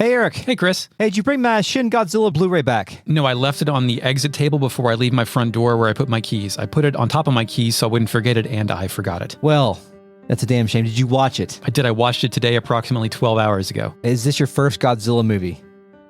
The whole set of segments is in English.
Hey, Eric. Hey, Chris. Hey, did you bring my Shin Godzilla Blu-ray back? No, I left it on the exit table before I leave my front door where I put my keys. I put it on top of my keys so I wouldn't forget it, and I forgot it. Well, that's a damn shame. Did you watch it? I did. I watched it today approximately 12 hours ago. Is this your first Godzilla movie?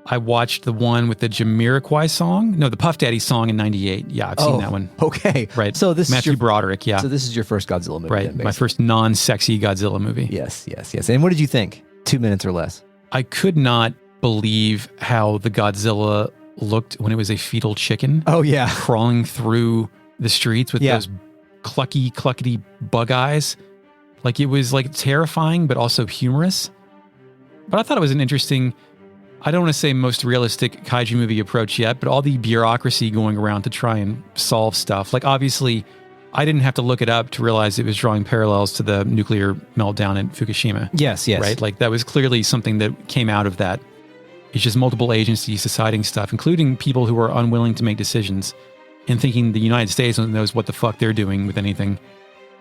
I watched the one with the Jamiroquai song. No, the Puff Daddy song in 98. Yeah, I've seen that one. Okay. Right. So this Matthew is your, Broderick, yeah. So this is your first Godzilla movie. Right. My first non-sexy Godzilla movie. Yes. And what did you think? 2 minutes or less. I could not believe how the Godzilla looked when it was a fetal chicken. Oh, yeah. Crawling through the streets with those cluckety bug eyes. Like, it was like terrifying, but also humorous. But I thought it was an interesting, I don't want to say most realistic kaiju movie approach yet, but all the bureaucracy going around to try and solve stuff. Like, obviously, I didn't have to look it up to realize it was drawing parallels to the nuclear meltdown in Fukushima. Yes. Right? Like, that was clearly something that came out of that. It's just multiple agencies deciding stuff, including people who are unwilling to make decisions and thinking the United States knows what the fuck they're doing with anything.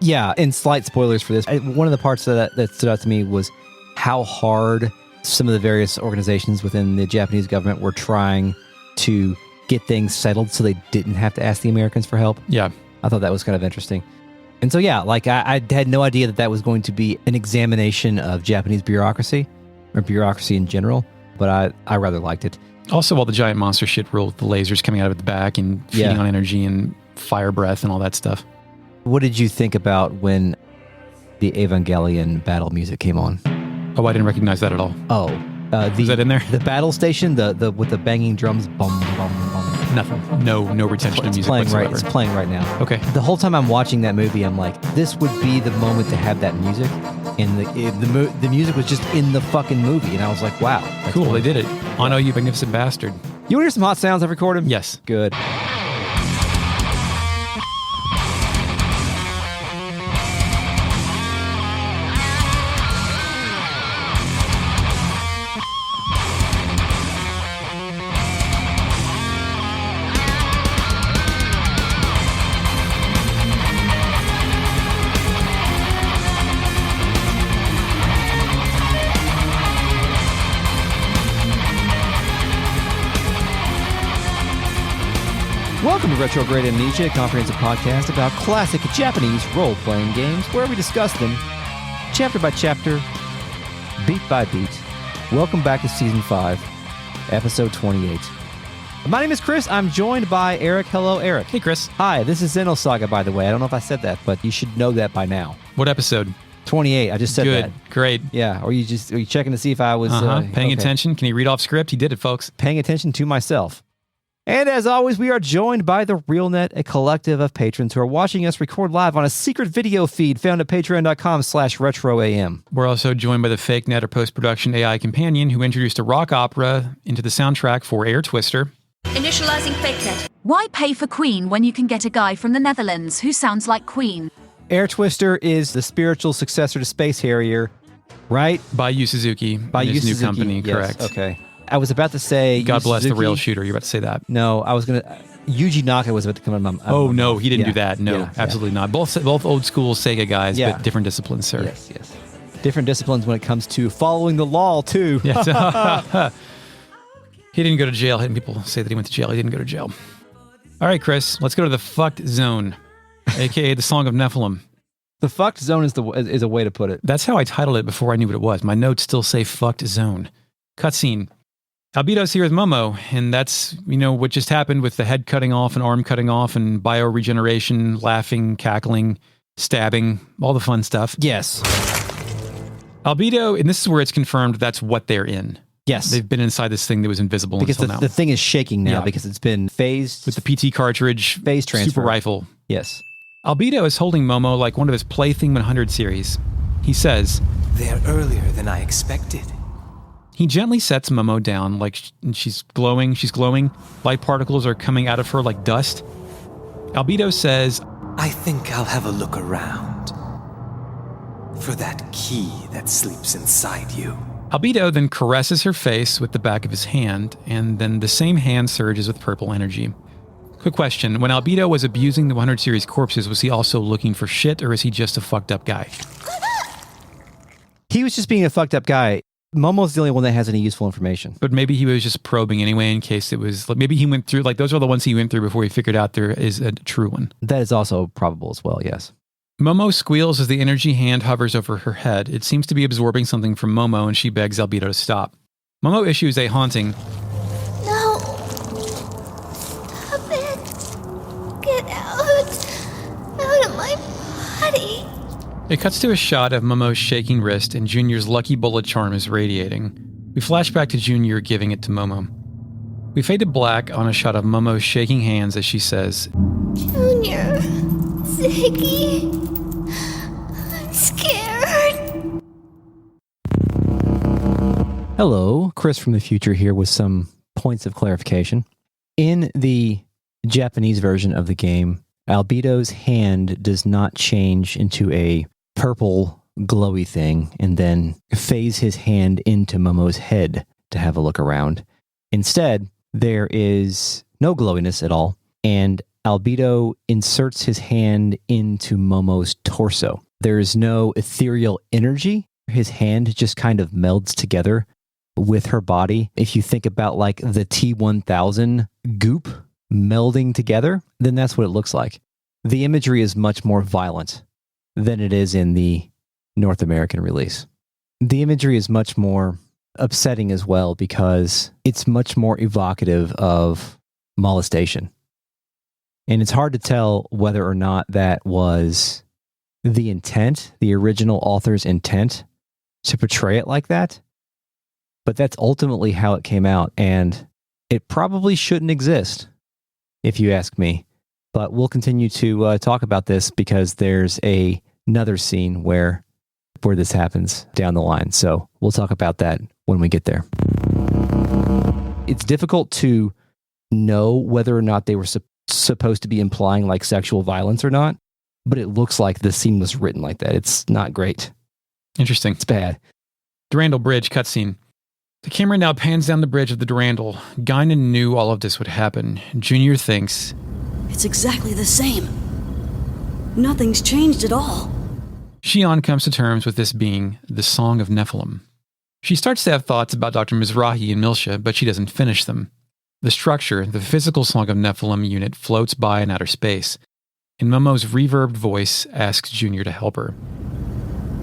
Yeah, and slight spoilers for this. One of the parts of that stood out to me was how hard some of the various organizations within the Japanese government were trying to get things settled so they didn't have to ask the Americans for help. Yeah. I thought that was kind of interesting. And so, yeah, like I had no idea that was going to be an examination of Japanese bureaucracy or bureaucracy in general, but I rather liked it. Also, all the giant monster shit rule with the lasers coming out of the back and feeding on energy and fire breath and all that stuff. What did you think about when the Evangelion battle music came on? Oh, I didn't recognize that at all. Oh. Was that in there? The battle station, the with the banging drums, bum, bum, bum. Nothing. No retention of music whatsoever. It's playing right now. Okay. The whole time I'm watching that movie, I'm like, this would be the moment to have that music. And the music was just in the fucking movie. And I was like, wow. Cool, they did it. Oh, no, you magnificent bastard. You want to hear some hot sounds I've recorded? Yes. Good. Welcome to Retrograde Amnesia, a comprehensive podcast about classic Japanese role-playing games where we discuss them chapter by chapter, beat by beat. Welcome back to Season 5, Episode 28. My name is Chris. I'm joined by Eric. Hello, Eric. Hey, Chris. Hi, this is Xenosaga, by the way. I don't know if I said that, but you should know that by now. What episode? 28. I just said that. Good. Great. Yeah. Are you checking to see if I was... Paying attention? Can you read off script? He did it, folks. Paying attention to myself. And as always, we are joined by the RealNet, a collective of patrons who are watching us record live on a secret video feed found at patreon.com/retroam. We're also joined by the Fake Net or post-production AI companion who introduced a rock opera into the soundtrack for Air Twister. Initializing Fake Net. Why pay for Queen when you can get a guy from the Netherlands who sounds like Queen? Air Twister is the spiritual successor to Space Harrier, right? By Yu Suzuki. By his Yu new Suzuki, company, yes, correct. Okay. I was about to say... God bless the Suzuki. rail shooter. You're about to say that. No, I was going to... Yuji Naka was about to come out of my Oh, no, mouth. he didn't do that. No, absolutely not. Both old school Sega guys, but different disciplines, sir. Yes. Different disciplines when it comes to following the law, too. Yes. He didn't go to jail. People say that he went to jail. He didn't go to jail. All right, Chris, let's go to the fucked zone, a.k.a. the Song of Nephilim. The fucked zone is a way to put it. That's how I titled it before I knew what it was. My notes still say fucked zone. Cutscene. Albedo's here with Momo, and that's, what just happened with the head cutting off and arm cutting off and bioregeneration, laughing, cackling, stabbing, all the fun stuff. Yes. Albedo, and this is where it's confirmed that's what they're in. Yes. They've been inside this thing that was invisible because until now. The thing is shaking now because it's been phased. With the PT cartridge, phase transfer. super rifle. Yes. Albedo is holding Momo like one of his Plaything 100 series. He says, "They're earlier than I expected." He gently sets Momo down like she's glowing. Light particles are coming out of her like dust. Albedo says, "I think I'll have a look around for that key that sleeps inside you." Albedo then caresses her face with the back of his hand, and then the same hand surges with purple energy. Quick question. When Albedo was abusing the 100 series corpses, was he also looking for shit, or is he just a fucked up guy? He was just being a fucked up guy. Momo's the only one that has any useful information. But maybe he was just probing anyway in case it was, maybe he went through, those are the ones he went through before he figured out there is a true one. That is also probable as well, yes. Momo squeals as the energy hand hovers over her head. It seems to be absorbing something from Momo, and she begs Albedo to stop. Momo issues a haunting, No! Stop it! Get out of my body! It cuts to a shot of Momo's shaking wrist, and Junior's lucky bullet charm is radiating. We flash back to Junior giving it to Momo. We fade to black on a shot of Momo's shaking hands as she says, Junior, Ziggy, I'm scared. Hello, Chris from the future here with some points of clarification. In the Japanese version of the game, Albedo's hand does not change into a purple glowy thing and then phase his hand into Momo's head to have a look around. Instead, there is no glowiness at all, and Albedo inserts his hand into Momo's torso. There is no ethereal energy. His hand just kind of melds together with her body. If you think about like the T-1000 goop melding together, then that's what it looks like. The imagery is much more violent than it is in the North American release. The imagery is much more upsetting as well because it's much more evocative of molestation. And it's hard to tell whether or not that was the intent, the original author's intent to portray it like that. But that's ultimately how it came out, and it probably shouldn't exist, if you ask me. But we'll continue to talk about this because there's another scene where this happens down the line. So we'll talk about that when we get there. It's difficult to know whether or not they were supposed to be implying like sexual violence or not, but it looks like the scene was written like that. It's not great. Interesting. It's bad. Durandal Bridge cutscene. The camera now pans down the bridge of the Durandal. Guinan knew all of this would happen. Junior thinks, it's exactly the same. Nothing's changed at all. Shion comes to terms with this being the Song of Nephilim. She starts to have thoughts about Dr. Mizrahi and Milsha, but she doesn't finish them. The structure, the physical Song of Nephilim unit, floats by in outer space, and Momo's reverbed voice asks Junior to help her.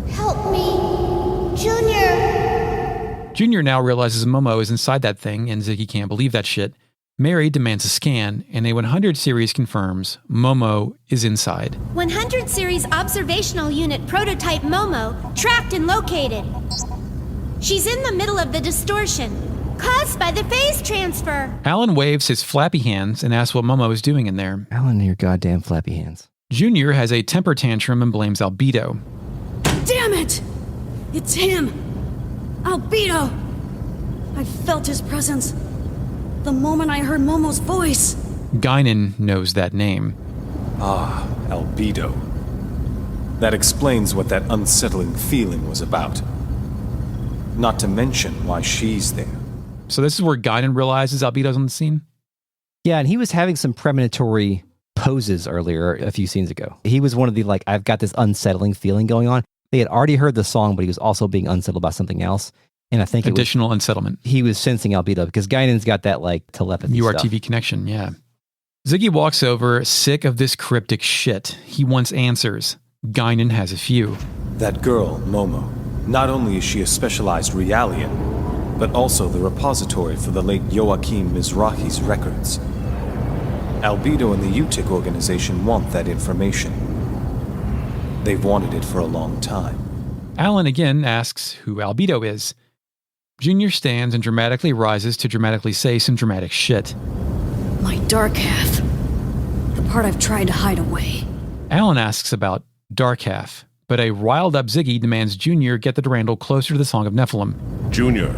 Help me, Junior. Junior now realizes Momo is inside that thing, and Ziggy can't believe that shit. Mary demands a scan, and a 100 series confirms Momo is inside. 100 series observational unit prototype Momo tracked and located. She's in the middle of the distortion, caused by the phase transfer. Alan waves his flappy hands and asks what Momo is doing in there. Alan, your goddamn flappy hands. Junior has a temper tantrum and blames Albedo. Damn it! It's him! Albedo! I felt his presence the moment I heard Momo's voice. Guinan knows that name. Ah, Albedo. That explains what that unsettling feeling was about. Not to mention why she's there. So this is where Guinan realizes Albedo's on the scene? Yeah, and he was having some premonitory poses earlier a few scenes ago. He was one of the, like, I've got this unsettling feeling going on. They had already heard the song, but he was also being unsettled by something else. And I think additional unsettlement. He was sensing Albedo because Guinan's got that like telepathy URTV stuff. connection, yeah. Ziggy walks over, sick of this cryptic shit. He wants answers. Guinan has a few. That girl, Momo, not only is she a specialized Realian, but also the repository for the late Joachim Mizrahi's records. Albedo and the UTIC organization want that information. They've wanted it for a long time. Alan again asks who Albedo is. Junior stands and dramatically rises to dramatically say some dramatic shit. My dark half. The part I've tried to hide away. Alan asks about Dark Half, but a riled-up Ziggy demands Junior get the Durandal closer to the Song of Nephilim. Junior,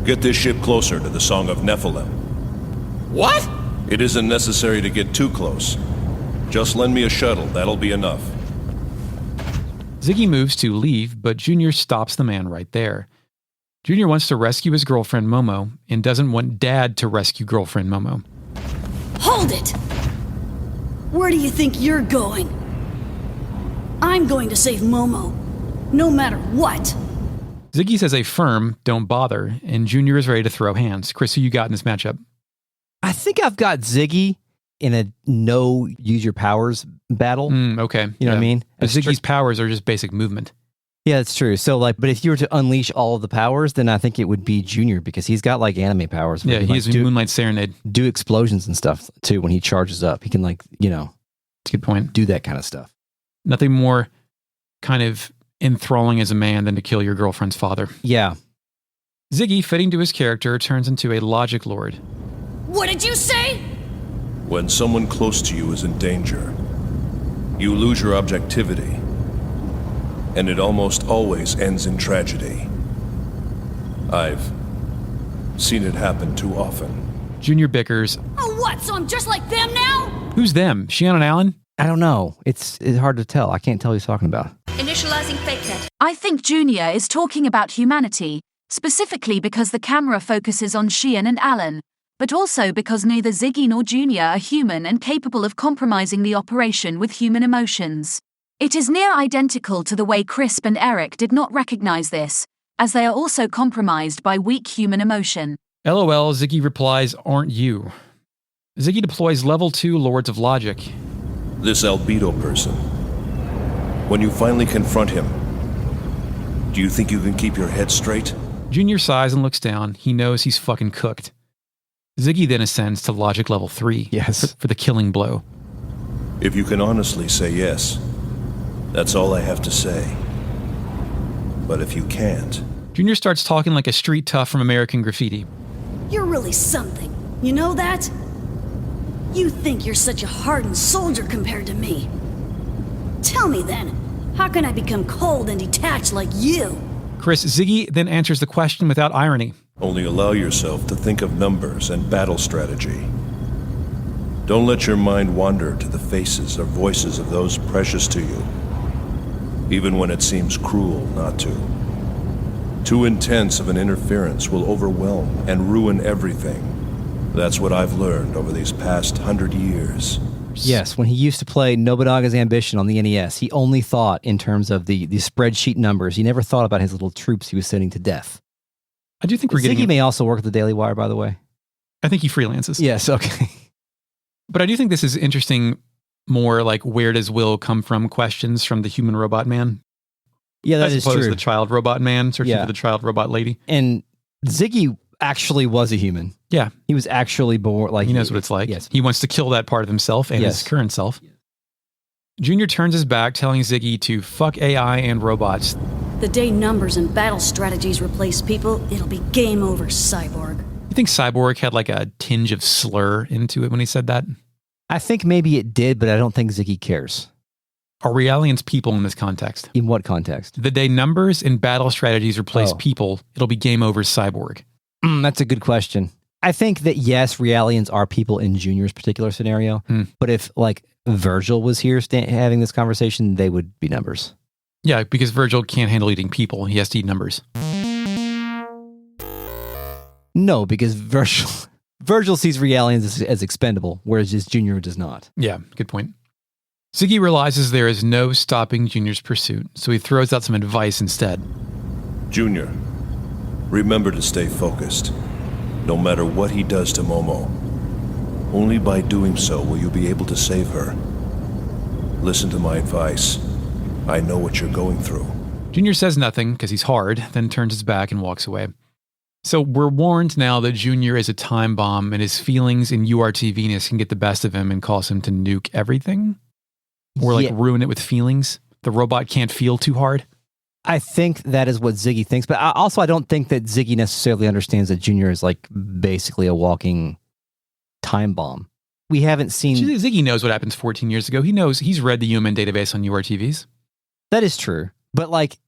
get this ship closer to the Song of Nephilim. What? It isn't necessary to get too close. Just lend me a shuttle, that'll be enough. Ziggy moves to leave, but Junior stops the man right there. Junior wants to rescue his girlfriend Momo and doesn't want Dad to rescue girlfriend Momo. Hold it! Where do you think you're going? I'm going to save Momo, no matter what. Ziggy says a firm don't bother, and Junior is ready to throw hands. Chris, who you got in this matchup? I think I've got Ziggy in a no use your powers battle. Okay. You know what I mean? But Ziggy's powers are just basic movement. Yeah, that's true. So, like, but if you were to unleash all of the powers, then I think it would be Junior because he's got like anime powers. Yeah, he's like, Moonlight Serenade. Do explosions and stuff too when he charges up. He can That's a good point. Do that kind of stuff. Nothing more kind of enthralling as a man than to kill your girlfriend's father. Yeah. Ziggy, fitting to his character, turns into a logic lord. What did you say? When someone close to you is in danger, you lose your objectivity. And it almost always ends in tragedy. I've seen it happen too often. Junior bickers. Oh, what? So I'm just like them now? Who's them? Shannon Allen? I don't know. It's hard to tell. I can't tell who he's talking about. Initializing fake net. I think Junior is talking about humanity, specifically because the camera focuses on Shion and Alan, but also because neither Ziggy nor Junior are human and capable of compromising the operation with human emotions. It is near identical to the way Crisp and Eric did not recognize this, as they are also compromised by weak human emotion. LOL, Ziggy replies, aren't you? Ziggy deploys level 2 Lords of Logic. This Albedo person, when you finally confront him, do you think you can keep your head straight? Junior sighs and looks down. He knows he's fucking cooked. Ziggy then ascends to Logic level 3. Yes. For the killing blow. If you can honestly say yes, that's all I have to say. But if you can't... Junior starts talking like a street tough from American Graffiti. You're really something. You know that? You think you're such a hardened soldier compared to me. Tell me then, how can I become cold and detached like you? Chris, Ziggy then answers the question without irony. Only allow yourself to think of numbers and battle strategy. Don't let your mind wander to the faces or voices of those precious to you, even when it seems cruel not to. Too intense of an interference will overwhelm and ruin everything. That's what I've learned over these past 100 years. Yes, when he used to play Nobunaga's Ambition on the NES, he only thought in terms of the spreadsheet numbers. He never thought about his little troops he was sending to death. I do think we're getting... Ziggy may also work at the Daily Wire, by the way. I think he freelances. Yes, okay. But I do think this is interesting, more like where does Will come from questions from the human robot man. Yeah, that is true. As opposed to the child robot man searching for the child robot lady. And Ziggy actually was a human. Yeah. He was actually born like... He knows what it's like. Yes. He wants to kill that part of himself and his current self. Yes. Junior turns his back, telling Ziggy to fuck AI and robots. The day numbers and battle strategies replace people, it'll be game over, Cyborg. You think Cyborg had like a tinge of slur into it when he said that? I think maybe it did, but I don't think Ziggy cares. Are Realians people in this context? In what context? The day numbers and battle strategies replace people, it'll be game over, Cyborg. That's a good question. I think that yes, Realians are people in Junior's particular scenario, but if like Virgil was here having this conversation, they would be numbers. Yeah, because Virgil can't handle eating people. He has to eat numbers. No, because Virgil sees Realians as expendable, whereas just Junior does not. Yeah, good point. Ziggy realizes there is no stopping Junior's pursuit, so he throws out some advice instead. Junior, remember to stay focused, no matter what he does to Momo. Only by doing so will you be able to save her. Listen to my advice. I know what you're going through. Junior says nothing, because he's hard, then turns his back and walks away. So we're warned now that Junior is a time bomb, and his feelings in URTV-ness can get the best of him and cause him to nuke everything? Or like ruin it with feelings? The robot can't feel too hard? I think that is what Ziggy thinks, but I don't think that Ziggy necessarily understands that Junior is like basically a walking time bomb. We haven't seen... Ziggy knows what happened 14 years ago. He knows. He's read the human database on URTVs. That is true. But like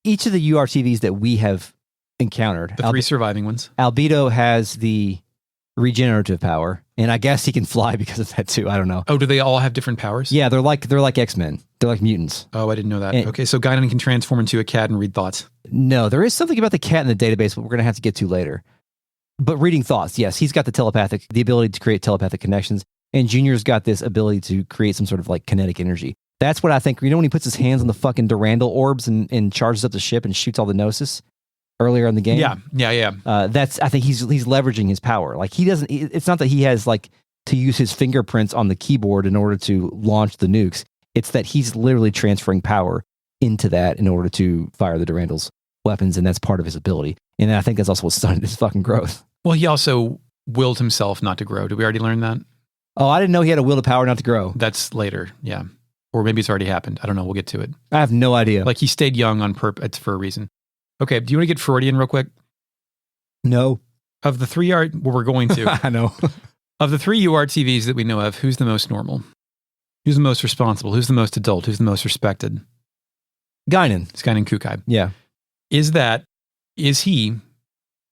each of the URTVs that we have encountered... The three surviving ones. Albedo has the regenerative power, and I guess he can fly because of that too. I don't know. Oh, do they all have different powers? Yeah, they're like X-Men. They're like mutants. Oh, I didn't know that. Okay, so Guinan can transform into a cat and read thoughts. No, there is something about the cat in the database, but we're going to have to get to later. But reading thoughts, yes, he's got the ability to create telepathic connections, and Junior's got this ability to create some sort of like kinetic energy. That's what I think. You know when he puts his hands on the fucking Durandal orbs and charges up the ship and shoots all the Gnosis? earlier in the game. Yeah. I think he's leveraging his power. Like he doesn't. It's not that he has like to use his fingerprints on the keyboard in order to launch the nukes. It's that he's literally transferring power into that in order to fire the Durandal's weapons, and that's part of his ability. And I think that's also what started his fucking growth. Well, he also willed himself not to grow. Did we already learn that? Oh, I didn't know he had a will to power not to grow. That's later, yeah. Or maybe it's already happened. I don't know. We'll get to it. I have no idea. Like he stayed young on purpose for a reason. Okay, do you want to get Freudian real quick? No. Of the three we're going to. I know. Of the three URTVs that we know of, who's the most normal? Who's the most responsible? Who's the most adult? Who's the most respected? Guinan. It's Guinan Kukai. Yeah. Is he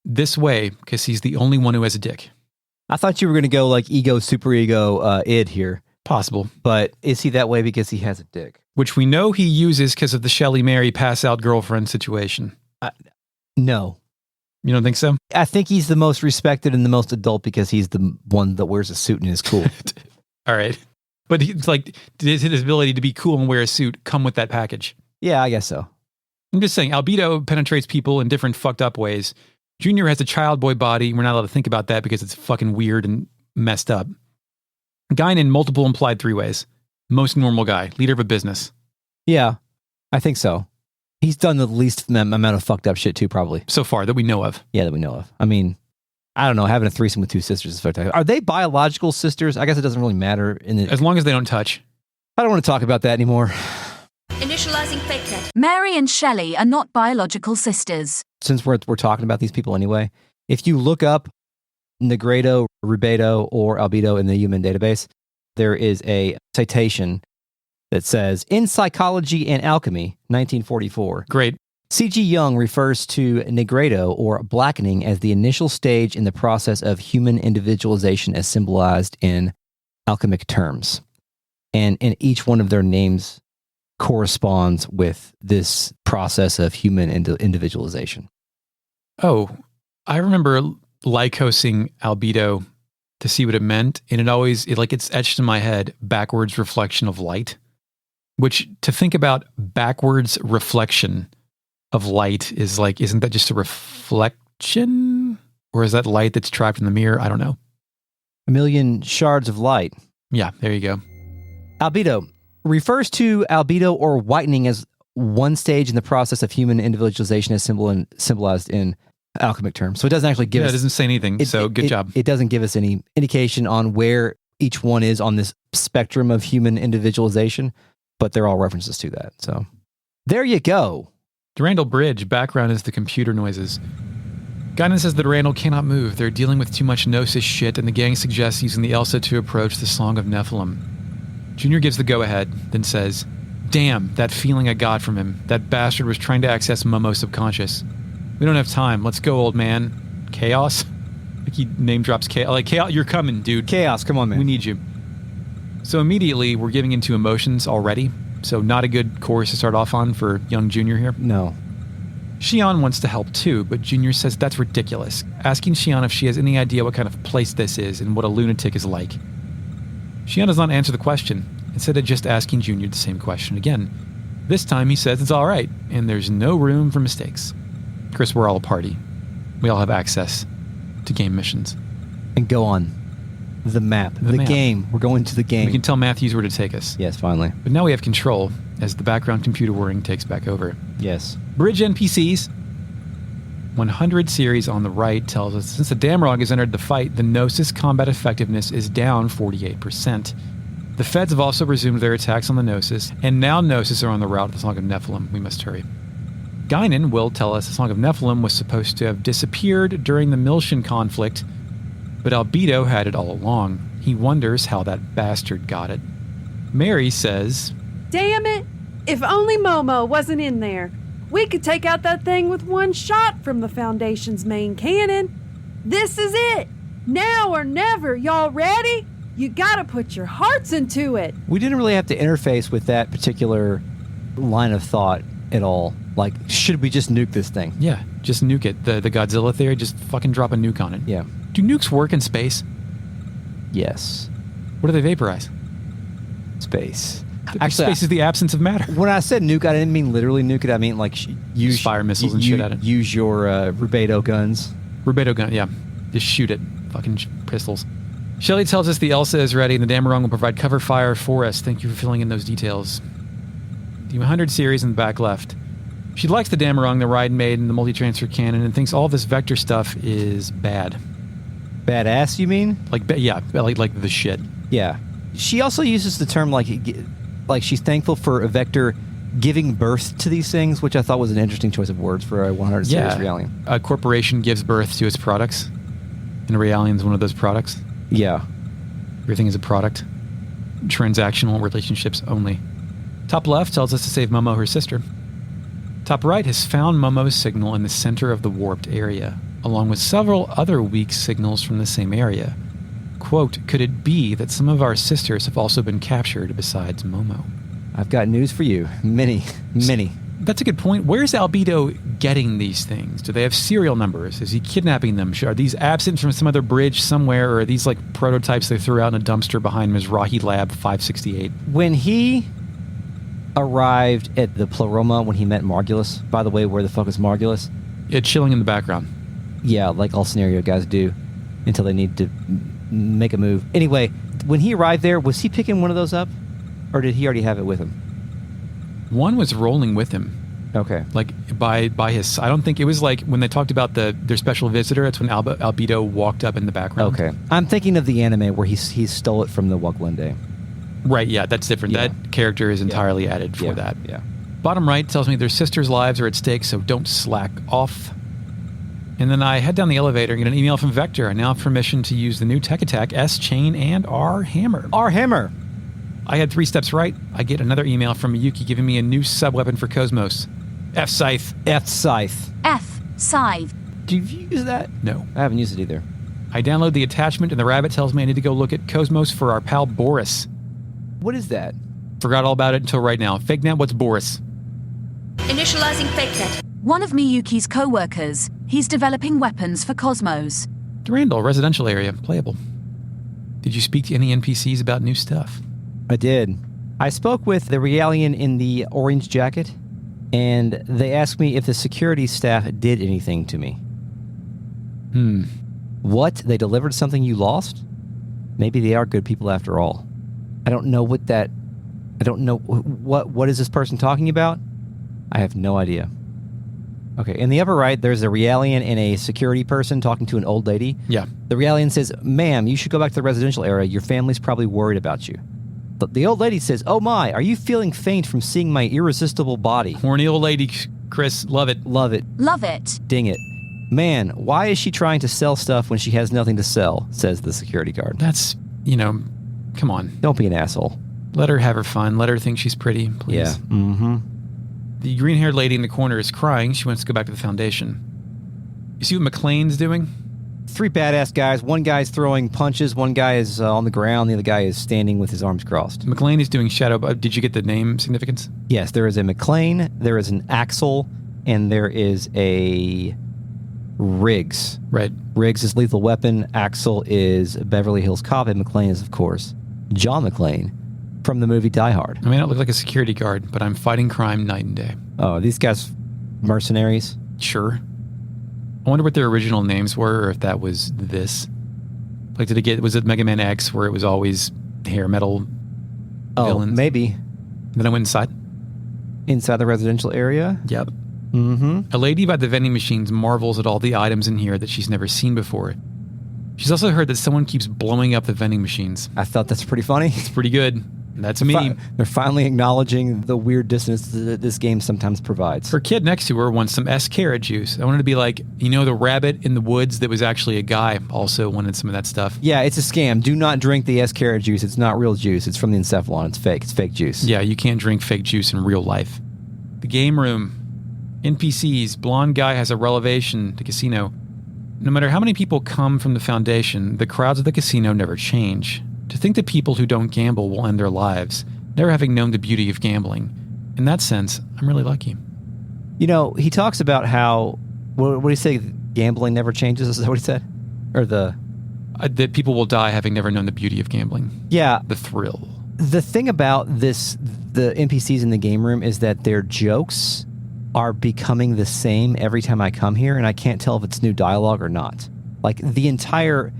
this way because he's the only one who has a dick? I thought you were going to go like ego, superego, id here. Possible. But is he that way because he has a dick? Which we know he uses because of the Shelley Mary pass out girlfriend situation. No. You don't think so? I think he's the most respected and the most adult because he's the one that wears a suit and is cool. All right. But it's like, did his ability to be cool and wear a suit come with that package? Yeah, I guess so. I'm just saying, Albedo penetrates people in different fucked up ways. Junior has a child boy body. We're not allowed to think about that because it's fucking weird and messed up. Guinan, multiple implied three ways. Most normal guy, leader of a business. Yeah, I think so. He's done the least amount of fucked up shit too, probably. So far, that we know of. Yeah, that we know of. I mean, I don't know, having a threesome with two sisters is fucked up. Are they biological sisters? I guess it doesn't really matter. As long as they don't touch. I don't want to talk about that anymore. Initializing fake net. Mary and Shelley are not biological sisters. Since we're talking about these people anyway, if you look up Negredo, Rubedo, or Albedo in the human database, there is a citation that says, in Psychology and Alchemy, 1944. Great. C.G. Jung refers to Negredo, or blackening, as the initial stage in the process of human individualization as symbolized in alchemic terms. And in each one of their names corresponds with this process of human individualization. Oh, I remember lycosing Albedo to see what it meant. And it's etched in my head, backwards reflection of light. Which, to think about backwards reflection of light is like, isn't that just a reflection? Or is that light that's trapped in the mirror? I don't know. A million shards of light. Yeah, there you go. Albedo refers to albedo or whitening as one stage in the process of human individualization as symbolized in alchemic terms. So it doesn't actually give us... it doesn't say anything, good job. It doesn't give us any indication on where each one is on this spectrum of human individualization, but they're all references to that. So there you go. Durandal Bridge, background is the computer noises. Guinan says the Durandal cannot move. They're dealing with too much Gnosis shit, and the gang suggests using the Elsa to approach the Song of Nephilim. Junior gives the go-ahead, then says, damn, that feeling I got from him. That bastard was trying to access Momo's subconscious. We don't have time. Let's go, old man. Chaos? Like he name drops Chaos. Like, Chaos, you're coming, dude. Chaos, come on, man. We need you. So immediately, we're getting into emotions already. So not a good course to start off on for young Junior here. No. Shion wants to help too, but Junior says that's ridiculous. Asking Shion if she has any idea what kind of place this is and what a lunatic is like. Shion does not answer the question, instead of just asking Junior the same question again. This time he says it's all right, and there's no room for mistakes. Chris, we're all a party. We all have access to game missions. And go on. The map. The game. We're going to the game. We can tell Matthews where to take us. Yes, finally. But now we have control, as the background computer whirring takes back over. Yes. Bridge NPCs. 100 series on the right tells us since the Damrog has entered the fight, the Gnosis combat effectiveness is down 48%. The Feds have also resumed their attacks on the Gnosis, and now Gnosis are on the route to the Song of Nephilim. We must hurry. Guinan will tell us the Song of Nephilim was supposed to have disappeared during the Milshin conflict, but Albedo had it all along. He wonders how that bastard got it. Mary says, damn it! If only Momo wasn't in there. We could take out that thing with one shot from the Foundation's main cannon. This is it! Now or never, y'all ready? You gotta put your hearts into it! We didn't really have to interface with that particular line of thought at all. Like, should we just nuke this thing? Yeah, just nuke it. The Godzilla theory, just fucking drop a nuke on it. Yeah. Do nukes work in space? Yes. What do they vaporize? Space. Actually, space is the absence of matter. when I said nuke, I didn't mean literally nuke it. I mean like use fire missiles and shit at it. Use your Rubedo guns. Rubedo gun, yeah. Just shoot it. Fucking pistols. Shelley tells us the Elsa is ready and the Damarong will provide cover fire for us. Thank you for filling in those details. The 100 series in the back left. She likes the Damarong, the Ride Maiden, the multi-transfer cannon, and thinks all this vector stuff is bad. Badass, you mean? Like the shit. Yeah. She also uses the term like she's thankful for a vector giving birth to these things, which I thought was an interesting choice of words for a 100 series Realian. A corporation gives birth to its products, and Realian's one of those products. Yeah. Everything is a product. Transactional relationships only. Top left tells us to save Momo, her sister. Top right has found Momo's signal in the center of the warped area, along with several other weak signals from the same area. Quote, could it be that some of our sisters have also been captured besides Momo? I've got news for you. Many. That's a good point. Where's Albedo getting these things? Do they have serial numbers? Is he kidnapping them? Are these absent from some other bridge somewhere, or are these like prototypes they threw out in a dumpster behind Mizrahi Lab 568? When he arrived at the Pleroma, when he met Margulis, by the way, where the fuck is Margulis? Yeah, chilling in the background. Yeah, like all scenario guys do until they need to make a move. Anyway, when he arrived there, was he picking one of those up? Or did he already have it with him? One was rolling with him. Okay. Like by his... I don't think... It was like when they talked about their special visitor, it's when Albedo walked up in the background. Okay. I'm thinking of the anime where he stole it from the Waglende. Right, yeah, that's different. Yeah. That character is entirely added for that. Yeah. Bottom right tells me their sisters' lives are at stake, so don't slack off. And then I head down the elevator and get an email from Vector. I now have permission to use the new tech attack, S-Chain, and R-Hammer. R-Hammer! I had 3 steps right. I get another email from Miyuki giving me a new sub-weapon for Cosmos. F-Scythe. F-Scythe. F-Scythe. Do you use that? No. I haven't used it either. I download the attachment and the rabbit tells me I need to go look at Cosmos for our pal Boris. What is that? Forgot all about it until right now. FakeNet, what's Boris? Initializing FakeNet. One of Miyuki's co-workers. He's developing weapons for Cosmos. Durandal, residential area, playable. Did you speak to any NPCs about new stuff? I did. I spoke with the Realian in the orange jacket, and they asked me if the security staff did anything to me. What? They delivered something you lost? Maybe they are good people after all. I don't know what that... I don't know... What is this person talking about? I have no idea. Okay, in the upper right, there's a Realian and a security person talking to an old lady. Yeah. The Realian says, ma'am, you should go back to the residential area. Your family's probably worried about you. But the old lady says, oh my, are you feeling faint from seeing my irresistible body? Horny old lady, Chris. Love it. Love it. Love it. Ding it. Man, why is she trying to sell stuff when she has nothing to sell, says the security guard. That's, come on. Don't be an asshole. Let her have her fun. Let her think she's pretty, please. Yeah. Mm-hmm. The green-haired lady in the corner is crying. She wants to go back to the Foundation. You see what McLean's doing? 3 badass guys. One guy's throwing punches. One guy is on the ground. The other guy is standing with his arms crossed. McLean is doing shadow... did you get the name significance? Yes, there is a McLean, there is an Axel, and there is a Riggs. Right. Riggs is Lethal Weapon. Axel is Beverly Hills Cop. And McLean is, of course, John McClane from the movie Die Hard. I may not look like a security guard, but I'm fighting crime night and day. Oh, these guys mercenaries? Sure. I wonder what their original names were, or if that was this. Like, was it Mega Man X, where it was always hair metal villains? Oh, maybe. Then I went inside. Inside the residential area? Yep. Mm-hmm. A lady by the vending machines marvels at all the items in here that she's never seen before. She's also heard that someone keeps blowing up the vending machines. I thought that's pretty funny. It's pretty good. That's me. They're finally acknowledging the weird dissonance that this game sometimes provides. Her kid next to her wants some S-carrot juice. I wanted to be like, the rabbit in the woods that was actually a guy also wanted some of that stuff. Yeah, it's a scam. Do not drink the S-carrot juice. It's not real juice. It's from the encephalon. It's fake. It's fake juice. Yeah, you can't drink fake juice in real life. The game room. NPCs. Blonde guy has a revelation to casino. No matter how many people come from the Foundation, the crowds of the casino never change. To think that people who don't gamble will end their lives, never having known the beauty of gambling. In that sense, I'm really lucky. He talks about how, what do you say, gambling never changes? Is that what he said? Or that people will die having never known the beauty of gambling. Yeah. The thrill. The thing about the NPCs in the game room is that their jokes are becoming the same every time I come here, and I can't tell if it's new dialogue or not. Like, the entire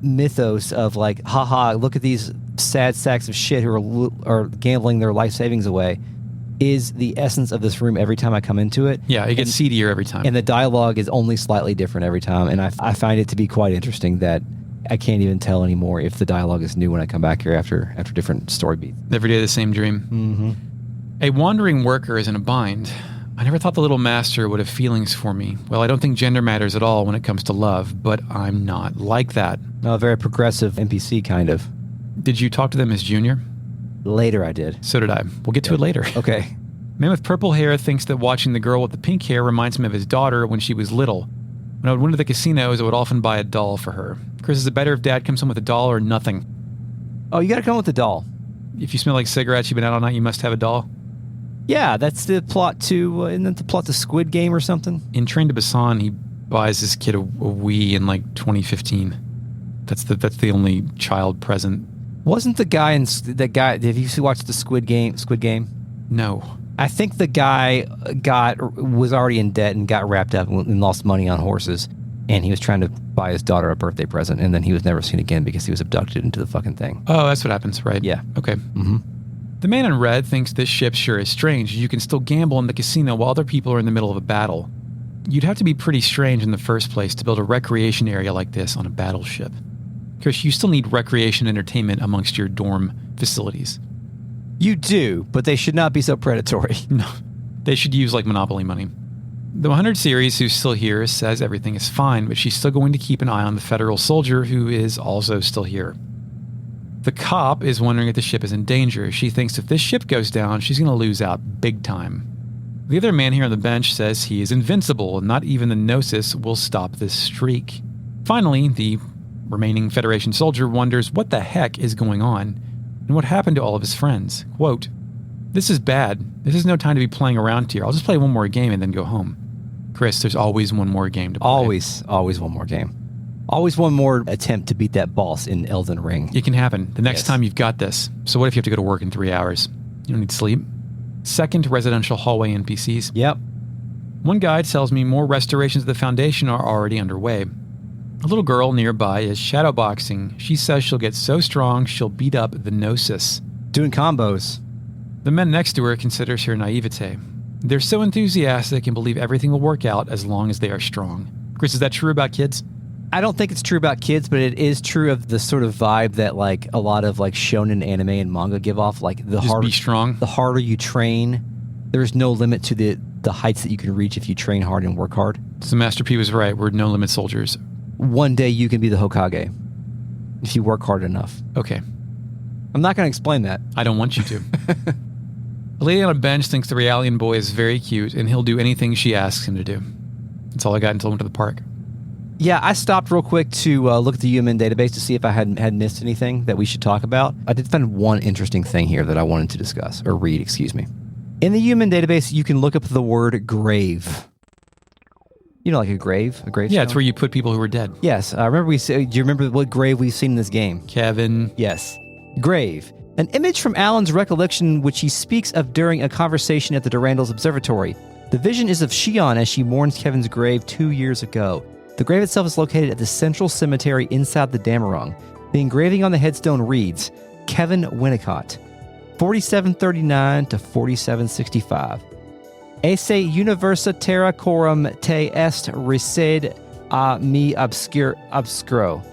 mythos of like, haha, look at these sad sacks of shit who are gambling their life savings away is the essence of this room every time I come into it. Yeah, it gets seedier every time. And the dialogue is only slightly different every time, and I find it to be quite interesting that I can't even tell anymore if the dialogue is new when I come back here after different story beats. Every day the same dream. Mm-hmm. A wandering worker is in a bind. I never thought the little master would have feelings for me. Well, I don't think gender matters at all when it comes to love, but I'm not like that. A very progressive NPC, kind of. Did you talk to them as Junior? Later I did. So did I. We'll get to it later. Okay. Man with purple hair thinks that watching the girl with the pink hair reminds him of his daughter when she was little. When I would win to the casinos, I would often buy a doll for her. Chris, is it better if Dad comes home with a doll or nothing? Oh, you gotta come with the doll. If you smell like cigarettes, you've been out all night, you must have a doll? Yeah, that's the plot to, isn't that the plot to Squid Game or something? In Train to Busan, he buys this kid a Wii in like 2015. That's the only child present. Wasn't the guy have you watched the Squid Game? No. I think the guy was already in debt and got wrapped up and lost money on horses, and he was trying to buy his daughter a birthday present, and then he was never seen again because he was abducted into the fucking thing. Oh, that's what happens, right? Yeah. Okay. Mm-hmm. The man in red thinks this ship sure is strange. You can still gamble in the casino while other people are in the middle of a battle. You'd have to be pretty strange in the first place to build a recreation area like this on a battleship. Chris, you still need recreation entertainment amongst your dorm facilities. You do, but they should not be so predatory. No, they should use like Monopoly money. The 100 series, who's still here, says everything is fine, but she's still going to keep an eye on the federal soldier who is also still here. The cop is wondering if the ship is in danger. She thinks if this ship goes down, she's going to lose out big time. The other man here on the bench says he is invincible, and not even the Gnosis will stop this streak. Finally, the remaining Federation soldier wonders what the heck is going on, and what happened to all of his friends. Quote, "This is bad. This is no time to be playing around here. I'll just play one more game and then go home." Chris, there's always one more game to play. Always one more game. Always one more attempt to beat that boss in Elden Ring. It can happen. The next time you've got this. So what if you have to go to work in 3 hours? You don't need sleep. Second, residential hallway NPCs. Yep. One guide tells me more restorations of the Foundation are already underway. A little girl nearby is shadowboxing. She says she'll get so strong she'll beat up the Gnosis. Doing combos. The men next to her considers her naivete. They're so enthusiastic and believe everything will work out as long as they are strong. Chris, is that true about kids? I don't think it's true about kids, but it is true of the sort of vibe that like a lot of like shonen anime and manga give off. Like the Just be strong. The harder you train, there's no limit to the heights that you can reach if you train hard and work hard. So Master P was right. We're no limit soldiers. One day you can be the Hokage if you work hard enough. Okay. I'm not going to explain that. I don't want you to. A lady on a bench thinks the Realian boy is very cute and he'll do anything she asks him to do. That's all I got until I went to the park. Yeah, I stopped real quick to look at the human database to see if I had missed anything that we should talk about. I did find one interesting thing here that I wanted to discuss, or read, excuse me. In the human database, you can look up the word grave. You know, like a grave? A gravestone? Yeah, it's where you put people who are dead. Yes. Do you remember what grave we've seen in this game? Kevin. Yes. Grave. An image from Alan's recollection which he speaks of during a conversation at the Durandal's observatory. The vision is of Shion as she mourns Kevin's grave 2 years ago. The grave itself is located at the central cemetery inside the Damarung. The engraving on the headstone reads, Kevin Winnicott, 4739 to 4765. Esse universa terra coram te est recede a me obscuro.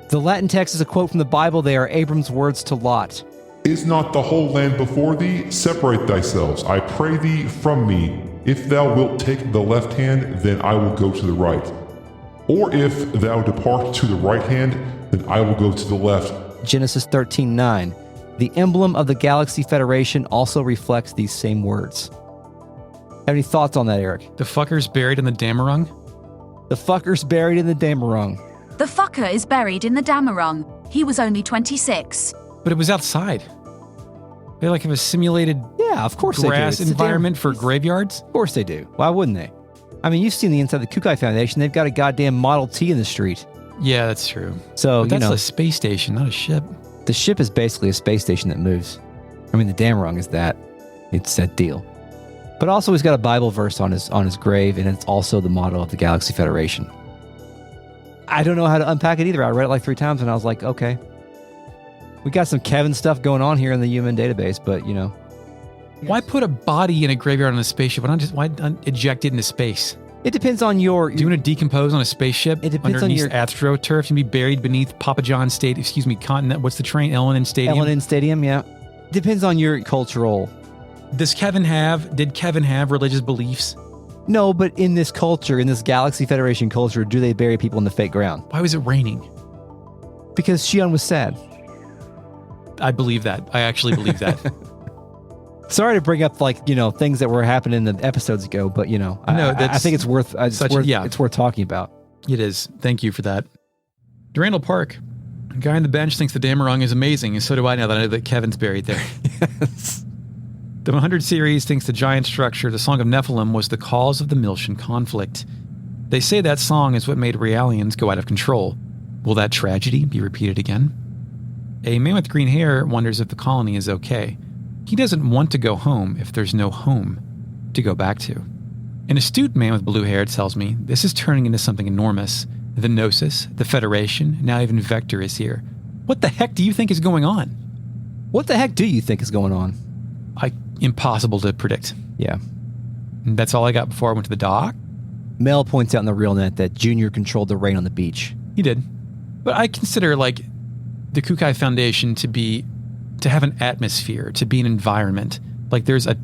The Latin text is a quote from the Bible. They are Abram's words to Lot. Is not the whole land before thee? Separate thyself, I pray thee, from me. If thou wilt take the left hand, then I will go to the right. Or if thou depart to the right hand, then I will go to the left. Genesis 13:9. The emblem of the Galaxy Federation also reflects these same words. Have any thoughts on that, Eric? The fucker's buried in the Damarung? The fucker's buried in the Damarung. The fucker is buried in the Damarung. He was only 26. But it was outside. They like have a simulated of course grass they do. environment for graveyards? Of course they do. Why wouldn't they? I mean, you've seen the inside of the Kukai Foundation. They've got a goddamn Model T in the street. Yeah, that's true. So, but that's a space station, not a ship. The ship is basically a space station that moves. I mean, the Damarung is that. It's that deal. But also, he's got a Bible verse on his grave, and it's also the motto of the Galaxy Federation. I don't know how to unpack it either. I read it like 3 times, and I was like, okay. We got some Kevin stuff going on here in the human database, but, you know. Why put a body in a graveyard on a spaceship? Why eject it into space? It depends on your... Do you want to decompose on a spaceship? It depends underneath on your... astroturf? You can be buried beneath Papa John Continent. What's the train? L&N Stadium? L&N Stadium, yeah. Depends on your cultural... Did Kevin have religious beliefs? No, but in this culture, in this Galaxy Federation culture, do they bury people in the fake ground? Why was it raining? Because Shion was sad. I believe that. I actually believe that. Sorry to bring up things that were happening in the episodes ago, but I think it's worth it's worth talking about. It is. Thank you for that. Durandal Park. The guy on the bench thinks the Damarung is amazing, and so do I now that I know that Kevin's buried there. Yes. The 100 series thinks the giant structure, the Song of Nephilim, was the cause of the Miltian conflict. They say that song is what made Realians go out of control. Will that tragedy be repeated again? A man with green hair wonders if the colony is okay. He doesn't want to go home if there's no home to go back to. An astute man with blue hair tells me this is turning into something enormous. The Gnosis, the Federation, now even Vector is here. What the heck do you think is going on? What the heck do you think is going on? Impossible to predict. Yeah. And that's all I got before I went to the dock. Mel points out in the RealNet that Junior controlled the rain on the beach. He did. But I consider the Kukai Foundation to have an atmosphere, to be an environment. Like there's a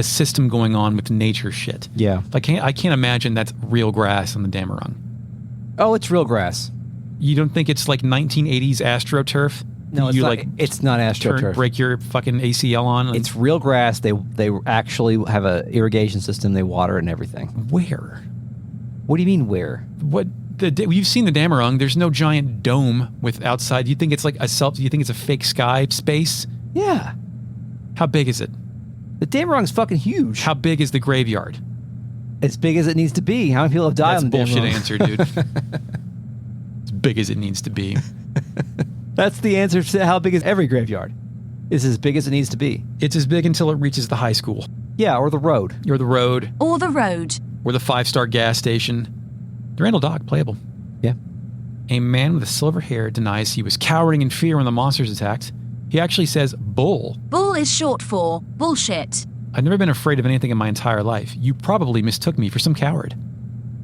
system going on with nature shit. Yeah. I can't imagine that's real grass on the Damarung. Oh, it's real grass. You don't think it's like 1980s AstroTurf? No, it's not AstroTurf. Break your fucking ACL on? It's real grass. They actually have a irrigation system. They water it and everything. Where? What do you mean where? What? You've seen the Damarung. There's no giant dome with outside. You think it's like you think it's a fake sky space? Yeah. How big is it? The Damarung's fucking huge. How big is the graveyard? As big as it needs to be. How many people have died on the Damarung? That's a bullshit answer, dude. As big as it needs to be. That's the answer to how big is every graveyard. It's as big as it needs to be. It's as big until it reaches the high school. Yeah, or the road. Or the road. Or the road. Or the 5-star gas station. Durandal Dock, playable. Yeah. A man with silver hair denies he was cowering in fear when the monsters attacked. He actually says bull. Bull is short for bullshit. I've never been afraid of anything in my entire life. You probably mistook me for some coward.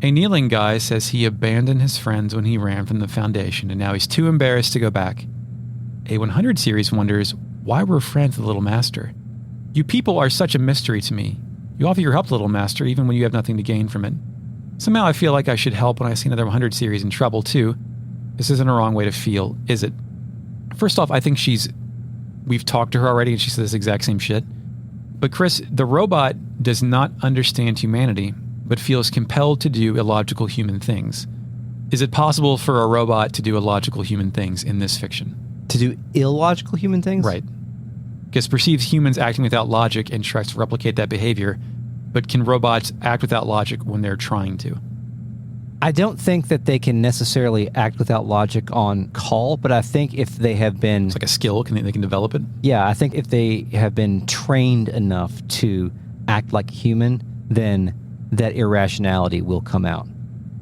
A kneeling guy says he abandoned his friends when he ran from the Foundation, and now he's too embarrassed to go back. A 100 series wonders why we're friends with Little Master. You people are such a mystery to me. You offer your help to Little Master even when you have nothing to gain from it. Somehow I feel like I should help when I see another 100 series in trouble too. This isn't a wrong way to feel, is it? First off, I think we've talked to her already and she says this exact same shit. But Chris, the robot does not understand humanity, but feels compelled to do illogical human things. Is it possible for a robot to do illogical human things in this fiction? To do illogical human things? Right. Because perceives humans acting without logic and tries to replicate that behavior, but can robots act without logic when they're trying to? I don't think that they can necessarily act without logic on call, but I think if they have been... It's like a skill, they can develop it? Yeah, I think if they have been trained enough to act like a human, then that irrationality will come out.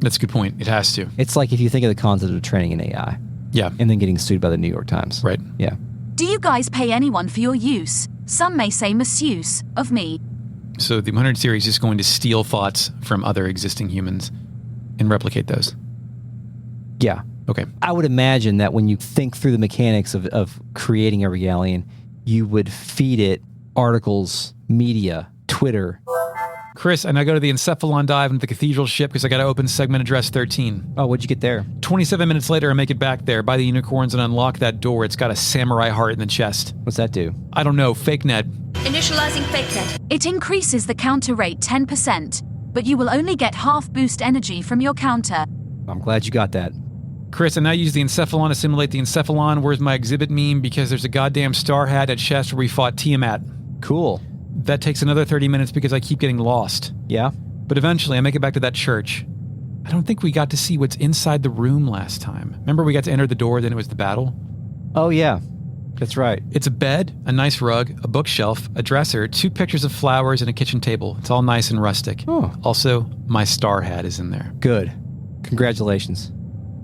That's a good point. It has to. It's like if you think of the concept of training an AI. Yeah. And then getting sued by the New York Times. Right. Yeah. Do you guys pay anyone for your use? Some may say misuse of me. So the 100 series is going to steal thoughts from other existing humans and replicate those? Yeah. Okay. I would imagine that when you think through the mechanics of creating a Realian, you would feed it articles, media, Twitter. Chris, and I go to the Encephalon dive into the cathedral ship because I got to open segment address 13. Oh, what'd you get there? 27 minutes later, I make it back there, buy the unicorns, and unlock that door. It's got a samurai heart in the chest. What's that do? I don't know. Fake net. Initializing fake net. It increases the counter rate 10%, but you will only get half boost energy from your counter. I'm glad you got that. Chris, I now use the Encephalon to simulate the Encephalon. Where's my exhibit meme? Because there's a goddamn star hat at chest where we fought Tiamat. Cool. That takes another 30 minutes because I keep getting lost. Yeah? But eventually I make it back to that church. I don't think we got to see what's inside the room last time. Remember we got to enter the door, then it was the battle? Oh, yeah. That's right. It's a bed, a nice rug, a bookshelf, a dresser, 2 pictures of flowers, and a kitchen table. It's all nice and rustic. Oh. Also, my star hat is in there. Good. Congratulations.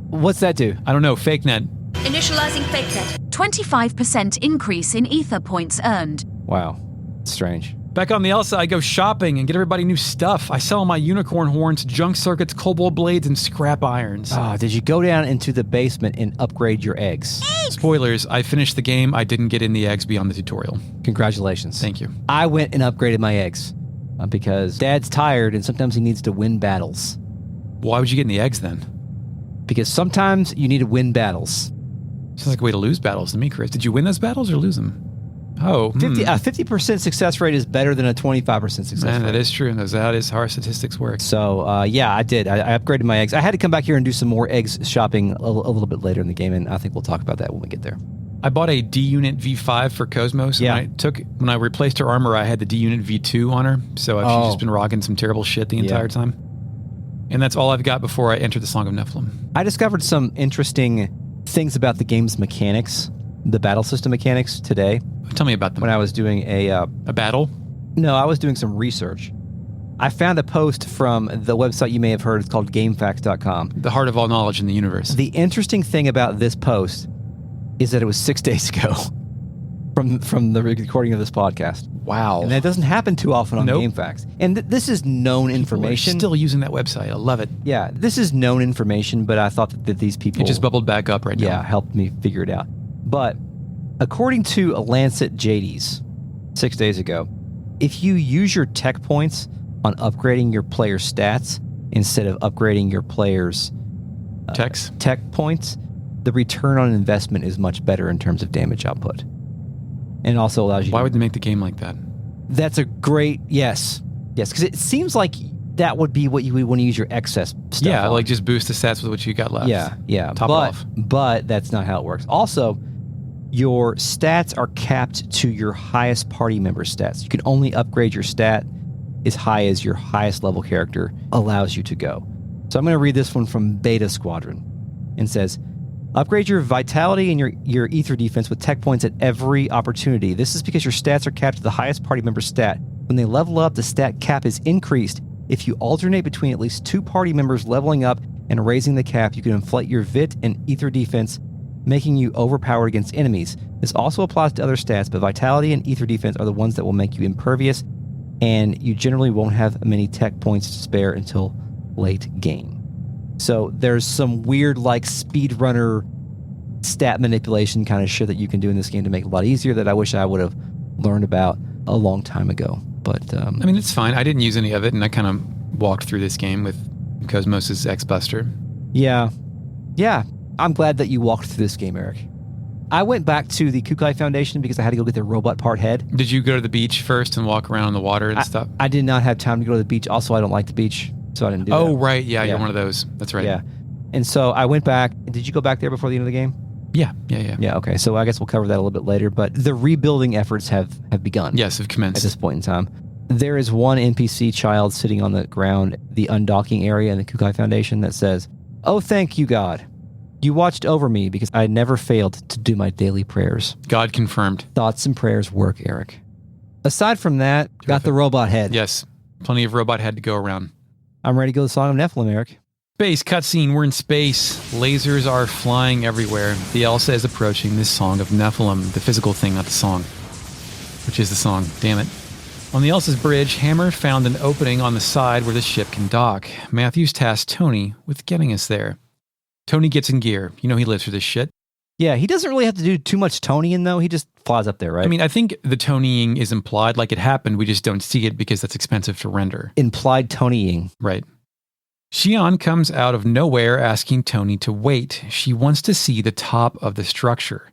What's that do? I don't know. Fake net. Initializing fake net. 25% increase in ether points earned. Wow. Strange. Back on the Elsa, I go shopping and get everybody new stuff. I sell my unicorn horns, junk circuits, cobalt blades, and scrap irons. Oh, did you go down into the basement and upgrade your eggs? Spoilers, I finished the game. I didn't get in the eggs beyond the tutorial. Congratulations. Thank you. I went and upgraded my eggs because Dad's tired and sometimes he needs to win battles. Why would you get in the eggs then? Because sometimes you need to win battles. Sounds like a way to lose battles to me, Chris. Did you win those battles or lose them? Oh. 50% success rate is better than a 25% success rate. That is true. That is how our statistics work. So, yeah, I did. I upgraded my eggs. I had to come back here and do some more eggs shopping a little bit later in the game, and I think we'll talk about that when we get there. I bought a D-Unit V5 for Cosmos. Yeah. And when I replaced her armor, I had the D-Unit V2 on her. So she's just been rocking some terrible shit the entire time. And that's all I've got before I enter the Song of Nephilim. I discovered some interesting things about the game's mechanics, the battle system mechanics today. Tell me about them. When I was doing a battle? No, I was doing some research. I found a post from the website you may have heard. It's called GameFAQs.com. The heart of all knowledge in the universe. The interesting thing about this post is that it was 6 days ago from the recording of this podcast. Wow. And that doesn't happen too often on GameFAQs. And this is known information. People are still using that website. I love it. Yeah, this is known information, but I thought that these people... It just bubbled back up right now. Yeah, helped me figure it out. But according to Lancet JDs 6 days ago, if you use your tech points on upgrading your player's stats instead of upgrading your player's tech points, the return on investment is much better in terms of damage output. And it also allows you... Why would they make the game like that? That's a great... Yes, because it seems like that would be what you would want to use your excess stuff Yeah, on. like just boost the stats with what you got left. Yeah. Top it off. But that's not how it works. Also, your stats are capped to your highest party member stats. You can only upgrade your stat as high as your highest level character allows you to go. So I'm going to read this one from Beta Squadron. And says, upgrade your vitality and your ether defense with tech points at every opportunity. This is because your stats are capped to the highest party member stat. When they level up, the stat cap is increased. If you alternate between at least 2 party members leveling up and raising the cap, you can inflate your VIT and ether defense, making you overpowered against enemies. This also applies to other stats, but vitality and ether defense are the ones that will make you impervious, and you generally won't have many tech points to spare until late game. So there's some weird like speedrunner stat manipulation kind of shit that you can do in this game to make it a lot easier that I wish I would have learned about a long time ago. But I mean, it's fine. I didn't use any of it, and I kind of walked through this game with Cosmos' X-Buster. Yeah. I'm glad that you walked through this game, Eric. I went back to the Kukai Foundation because I had to go get their robot part head. Did you go to the beach first and walk around in the water and stuff? I did not have time to go to the beach. Also, I don't like the beach, so I didn't do that. Oh, right. Yeah, you're one of those. That's right. Yeah. And so I went back. Did you go back there before the end of the game? Yeah. Yeah, okay. So I guess we'll cover that a little bit later. But the rebuilding efforts have begun. Yes, have commenced. At this point in time. There is one NPC child sitting on the ground, the undocking area in the Kukai Foundation that says, "Oh, thank you, God. You watched over me because I never failed to do my daily prayers." God confirmed. Thoughts and prayers work, Eric. Aside from that, got the robot head. Yes, plenty of robot head to go around. I'm ready to go to the Song of Nephilim, Eric. Space cutscene. We're in space. Lasers are flying everywhere. The Elsa is approaching this Song of Nephilim, the physical thing, not the song. Which is the song. Damn it. On the Elsa's bridge, Hammer found an opening on the side where the ship can dock. Matthews tasked Tony with getting us there. Tony gets in gear. You know he lives for this shit. Yeah, he doesn't really have to do too much Tonying, though. He just flies up there, right? I mean, I think the Tonying is implied, like it happened. We just don't see it because that's expensive to render. Implied Tonying. Right. Shion comes out of nowhere asking Tony to wait. She wants to see the top of the structure.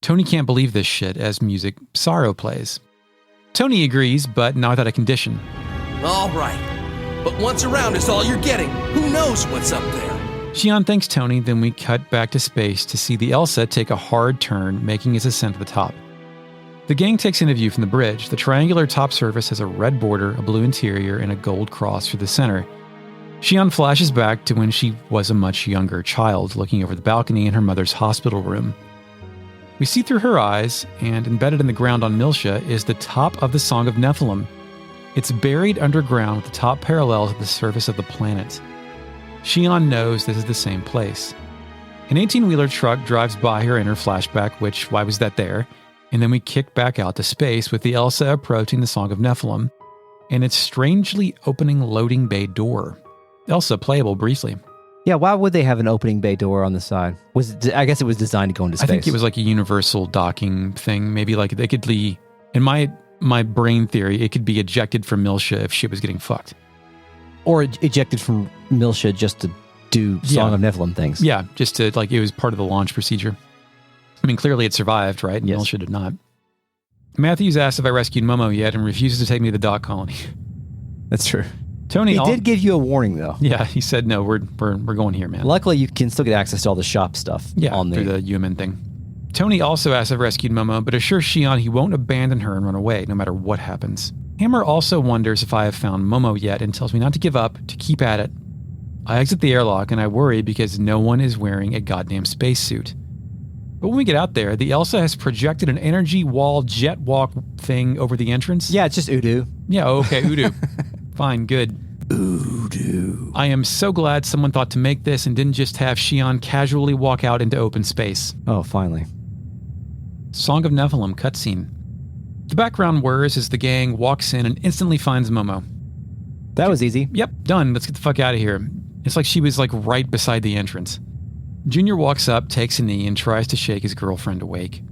Tony can't believe this shit as music Sorrow plays. Tony agrees, but not without a condition. All right. But once around is all you're getting. Who knows what's up there? Shion thanks Tony, then we cut back to space to see the Elsa take a hard turn, making its ascent to the top. The gang takes in a view from the bridge. The triangular top surface has a red border, a blue interior, and a gold cross through the center. Shion flashes back to when she was a much younger child, looking over the balcony in her mother's hospital room. We see through her eyes, and embedded in the ground on Miltia is the top of the Song of Nephilim. It's buried underground with the top parallel to the surface of the planet. Shion knows this is the same place. An 18-wheeler truck drives by her in her flashback, which, why was that there? And then we kick back out to space with the Elsa approaching the Song of Nephilim, and its strangely opening loading bay door. Elsa playable briefly. Yeah, why would they have an opening bay door on the side? I guess it was designed to go into space. I think it was like a universal docking thing. Maybe like they could be, in my brain theory, it could be ejected from Miltia if shit was getting fucked. Or ejected from Miltia just to do Song of Nephilim things. Yeah, just to, like, it was part of the launch procedure. I mean, clearly it survived, right? Yes. Miltia did not. Matthews asked if I rescued Momo yet and refuses to take me to the dock colony. That's true. Tony did give you a warning, though. Yeah, he said, no, we're going here, man. Luckily, you can still get access to all the shop stuff. Yeah, through the UMN thing. Tony also asked if I rescued Momo, but assures Shion he won't abandon her and run away, no matter what happens. Hammer also wonders if I have found Momo yet and tells me not to give up, to keep at it. I exit the airlock and I worry because no one is wearing a goddamn spacesuit. But when we get out there, the Elsa has projected an energy wall jet walk thing over the entrance. Yeah, it's just Udo. Yeah, okay, Udo. Fine, good. Udo. I am so glad someone thought to make this and didn't just have Shion casually walk out into open space. Oh, finally. Song of Nephilim cutscene. The background whirs as the gang walks in and instantly finds Momo. That was easy. Yep, done. Let's get the fuck out of here. It's like she was like right beside the entrance. Junior walks up, takes a knee, and tries to shake his girlfriend awake.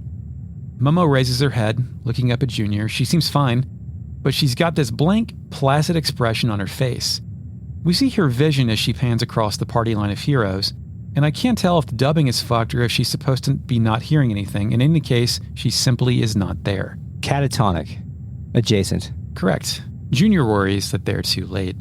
Momo raises her head, looking up at Junior. She seems fine, but she's got this blank, placid expression on her face. We see her vision as she pans across the party line of heroes, and I can't tell if the dubbing is fucked or if she's supposed to be not hearing anything. In any case, she simply is not there. Catatonic. Adjacent. Correct. Junior worries that they're too late.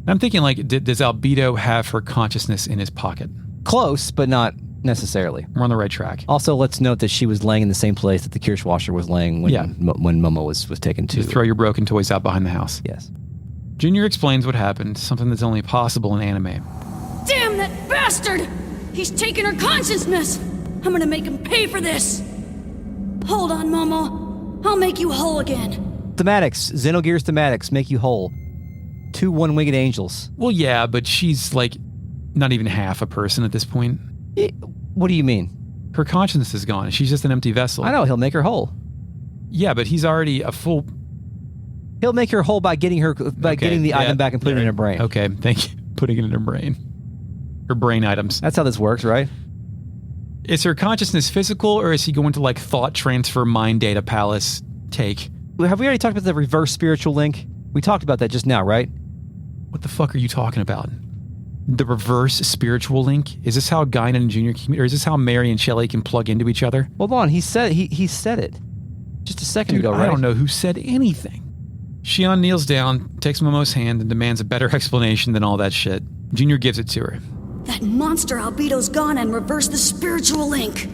I'm thinking, like, does Albedo have her consciousness in his pocket? Close, but not necessarily. We're on the right track. Also, let's note that she was laying in the same place that the Kirschwasser was laying when Momo was taken to. Just throw your broken toys out behind the house. Yes. Junior explains what happened, something that's only possible in anime. Damn that bastard! He's taken her consciousness! I'm gonna make him pay for this! Hold on, Momo. I'll make you whole again. Thematics. Xenogears thematics make you whole. 2 one-winged angels. Well, yeah, but she's like not even half a person at this point. What do you mean? Her consciousness is gone. She's just an empty vessel. I know, he'll make her whole. Yeah, but he's already a full... He'll make her whole by getting the item back and putting it in her brain. Okay, thank you. Putting it in her brain. Her brain items. That's how this works, right? Is her consciousness physical, or is he going to like thought transfer mind data palace take? Have we already talked about the reverse spiritual link? We talked about that just now, right? What the fuck are you talking about? The reverse spiritual link? Is this how Guinan and Junior can, or is this how Mary and Shelley can plug into each other? Hold on, he said it just a second ago, right? I don't know who said anything. Shion kneels down, takes Momo's hand, and demands a better explanation than all that shit. Junior gives it to her. That monster Albedo's gone and reversed the spiritual link.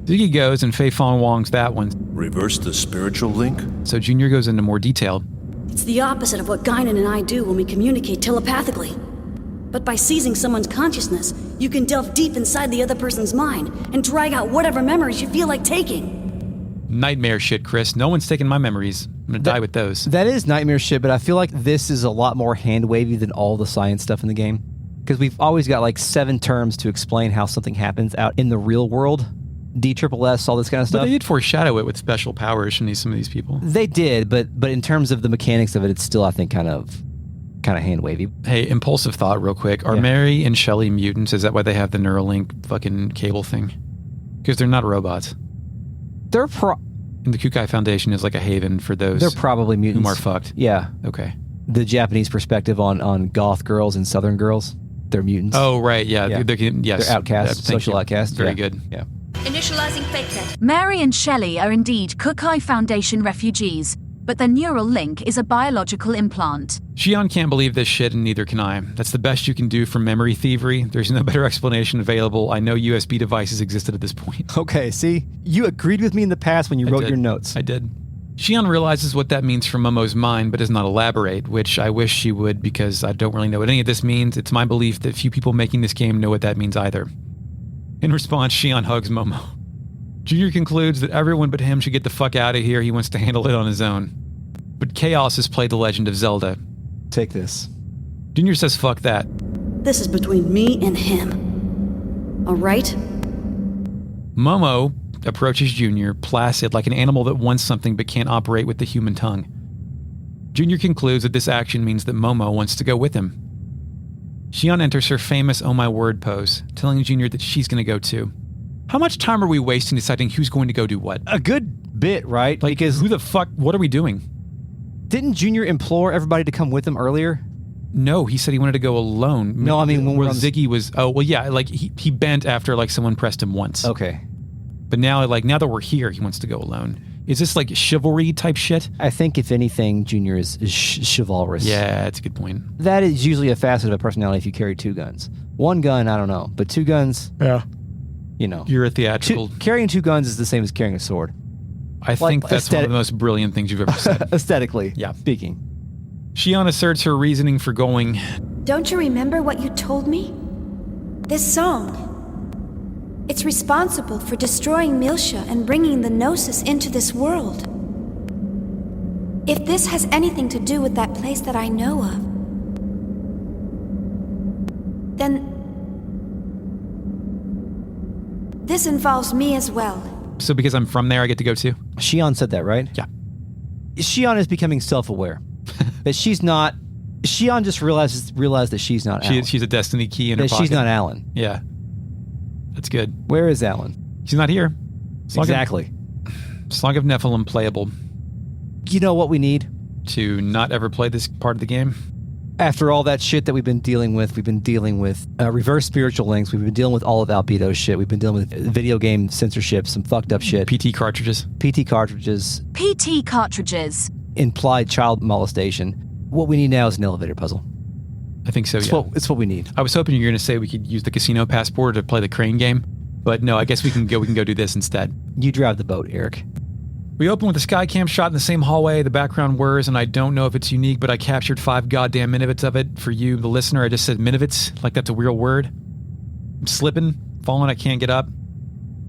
Ziggy goes and Fei Fong Wong's that one. Reverse the spiritual link? So Junior goes into more detail. It's the opposite of what Guinan and I do when we communicate telepathically. But by seizing someone's consciousness, you can delve deep inside the other person's mind and drag out whatever memories you feel like taking. Nightmare shit, Chris. No one's taking my memories. I'm gonna die with those. That is nightmare shit, but I feel like this is a lot more hand-wavy than all the science stuff in the game. Because we've always got like 7 terms to explain how something happens out in the real world. DSSS, all this kind of stuff. But they did foreshadow it with special powers from some of these people. They did, but in terms of the mechanics of it, it's still, I think, kind of hand-wavy. Hey, impulsive thought real quick. Are Mary and Shelley mutants? Is that why they have the Neuralink fucking cable thing? Because they're not robots. And the Kukai Foundation is like a haven for those. They're probably mutants. Whom are fucked. Yeah. Okay. The Japanese perspective on goth girls and southern girls. They're mutants. Oh, right. Yeah. They're outcasts, social outcasts. Very good. Yeah. Initializing fake net. Mary and Shelley are indeed Kukai Foundation refugees, but their neural link is a biological implant. Shion can't believe this shit, and neither can I. That's the best you can do for memory thievery. There's no better explanation available. I know USB devices existed at this point. Okay, see? You agreed with me in the past when you wrote your notes. I did. Shion realizes what that means for Momo's mind, but does not elaborate, which I wish she would, because I don't really know what any of this means. It's my belief that few people making this game know what that means either. In response, Shion hugs Momo. Junior concludes that everyone but him should get the fuck out of here. He wants to handle it on his own. But Chaos has played The Legend of Zelda. Take this. Junior says fuck that. This is between me and him. All right? Momo approaches Junior, placid, like an animal that wants something but can't operate with the human tongue. Junior concludes that this action means that Momo wants to go with him. Shion enters her famous oh my word pose, telling Junior that she's going to go too. How much time are we wasting deciding who's going to go do what? A good bit, right? Like, because who the fuck, what are we doing? Didn't Junior implore everybody to come with him earlier? No, he said he wanted to go alone. No, I mean, when where Ziggy was, oh, well, yeah, like, he bent after, like, someone pressed him once. Okay. But now, like, now that we're here, he wants to go alone. Is this, like, chivalry type shit? I think, if anything, Junior is chivalrous. Yeah, that's a good point. That is usually a facet of a personality if you carry 2 guns. 1 gun, I don't know. But 2 guns, yeah, you know. You're a theatrical. Carrying 2 guns is the same as carrying a sword. I think that's one of the most brilliant things you've ever said. Aesthetically yeah. speaking. Shion asserts her reasoning for going. Don't you remember what you told me? This song. It's responsible for destroying Milsha and bringing the Gnosis into this world. If this has anything to do with that place that I know of, then this involves me as well. So because I'm from there, I get to go too? Shion said that, right? Yeah. Shion is becoming self-aware. That she's not... Shion just realized that she's not Alan. She's a destiny key in her pocket. She's not Alan. Yeah. That's good. Where is Alan? She's not here. Exactly. Song of Nephilim playable. You know what we need? To not ever play this part of the game? After all that shit that we've been dealing with reverse spiritual links, we've been dealing with all of Albedo's shit, we've been dealing with video game censorship, some fucked up shit. PT cartridges. Implied child molestation. What we need now is an elevator puzzle. I think so, It's what we need. I was hoping you were going to say we could use the casino passport to play the crane game, but no, I guess we can go do this instead. You drive the boat, Eric. We open with a skycam shot in the same hallway, the background whirs, and I don't know if it's unique, but I captured 5 goddamn minutes of it for you, the listener. I just said minutes, like that's a real word. I'm slipping, falling, I can't get up.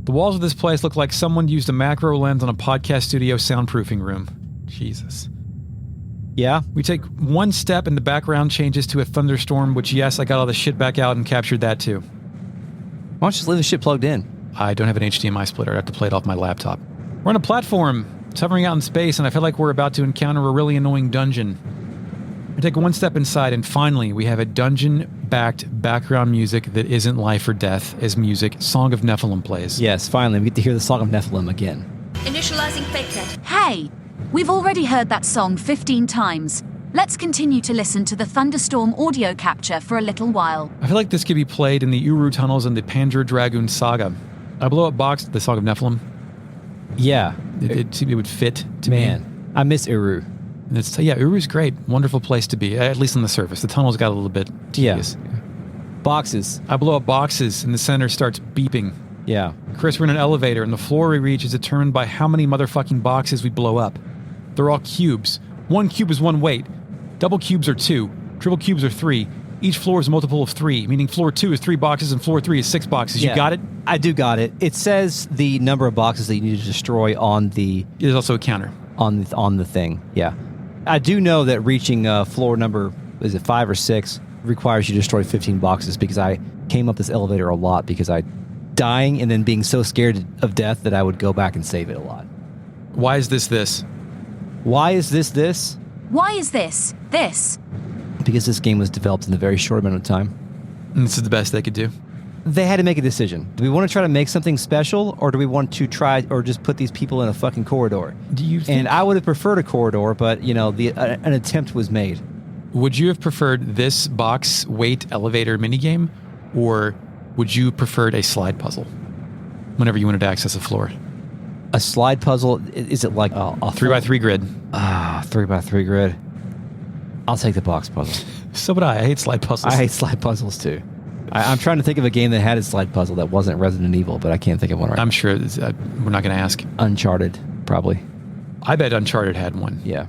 The walls of this place look like someone used a macro lens on a podcast studio soundproofing room. Jesus. Yeah? We take one step and the background changes to a thunderstorm, which, yes, I got all the shit back out and captured that too. Why don't you just leave the shit plugged in? I don't have an HDMI splitter. I have to play it off my laptop. We're on a platform. It's hovering out in space, and I feel like we're about to encounter a really annoying dungeon. We take one step inside, and finally, we have a dungeon-backed background music that isn't life or death as music. Song of Nephilim plays. Yes, finally, we get to hear the Song of Nephilim again. Initializing fake net. Hey, we've already heard that song 15 times. Let's continue to listen to the thunderstorm audio capture for a little while. I feel like this could be played in the Uru tunnels in the Panzer Dragoon saga. I blow up box the Song of Nephilim. Yeah. It would fit to me. Man, I miss Uru. Uru's great. Wonderful place to be, at least on the surface. The tunnels got a little bit tedious. Yeah. Boxes. I blow up boxes, and the center starts beeping. Yeah. Chris, we're in an elevator, and the floor we reach is determined by how many motherfucking boxes we blow up. They're all cubes. 1 cube is 1 weight. Double cubes are 2. Triple cubes are 3. Each floor is a multiple of 3, meaning floor 2 is 3 boxes and floor 3 is 6 boxes. Yeah, you got it? I do got it. It says the number of boxes that you need to destroy on the... There's also a counter. On the thing, yeah. I do know that reaching floor number, is it 5 or 6, requires you to destroy 15 boxes, because I came up this elevator a lot because I dying and then being so scared of death that I would go back and save it a lot. Why is this? Why is this? Why is this? Because this game was developed in a very short amount of time. And this is the best they could do. They had to make a decision. Do we want to try to make something special, or do we want to try, or just put these people in a fucking corridor? Do you think... And I would have preferred a corridor, but, an attempt was made. Would you have preferred this box weight elevator minigame, or would you preferred a slide puzzle whenever you wanted to access a floor? A slide puzzle? Is it like a 3x3 grid? 3x3 grid. I'll take the box puzzle. So would I. I hate slide puzzles. I hate slide puzzles too. I'm trying to think of a game that had a slide puzzle that wasn't Resident Evil, but I can't think of one right now. I'm sure we're not going to ask. Uncharted, probably. I bet Uncharted had one. Yeah.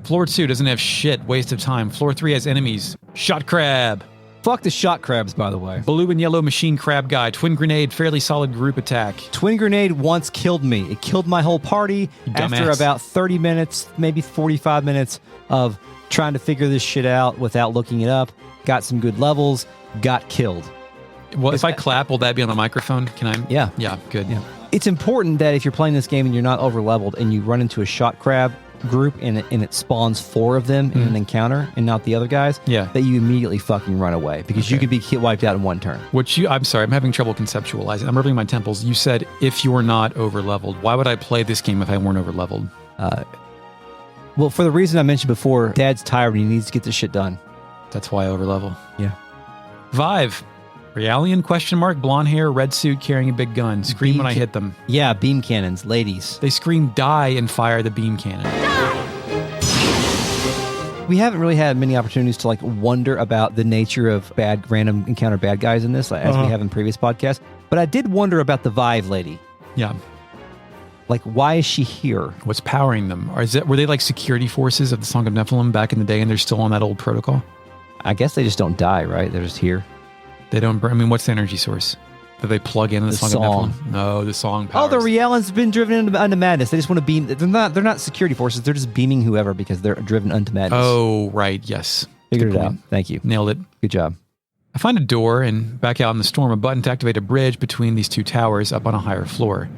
Floor 2 doesn't have shit. Waste of time. Floor 3 has enemies. Shot crab. Fuck the shot crabs, by the way. Blue and yellow machine crab guy. Twin grenade, fairly solid group attack. Twin grenade once killed me. It killed my whole party after about 30 minutes, maybe 45 minutes of trying to figure this shit out without looking it up. Got some good levels, got killed. Well, if I clap, will that be on the microphone? Can I? Yeah. Yeah, good. Yeah. It's important that if you're playing this game and you're not over-leveled and you run into a shot crab group and it spawns 4 of them in an encounter and not the other guys, that you immediately fucking run away because you could be wiped out in one turn. I'm sorry, I'm having trouble conceptualizing. I'm rubbing my temples. You said if you're not over-leveled. Why would I play this game if I weren't over-leveled? Well, for the reason I mentioned before, Dad's tired and he needs to get this shit done. That's why I over-level. Yeah. Vive. Realian, question mark, blonde hair, red suit, carrying a big gun. Scream when I hit them. Yeah, beam cannons, ladies. They scream die and fire the beam cannon. We haven't really had many opportunities to wonder about the nature of random encounter bad guys in this, as we have in previous podcasts. But I did wonder about the Vive lady. Yeah. Why is she here? What's powering them? Were they security forces of the Song of Nephilim back in the day and they're still on that old protocol? I guess they just don't die, right? They're just here. They don't burn. I mean, what's the energy source? Do they plug in the Song of Nephilim? No, the song powers. Oh, the Realians have been driven into madness. They just want to beam. They're not security forces. They're just beaming whoever because they're driven unto madness. Oh, right. Yes. Figured it out. Thank you. Nailed it. Good job. I find a door and back out in the storm, a button to activate a bridge between these 2 towers up on a higher floor.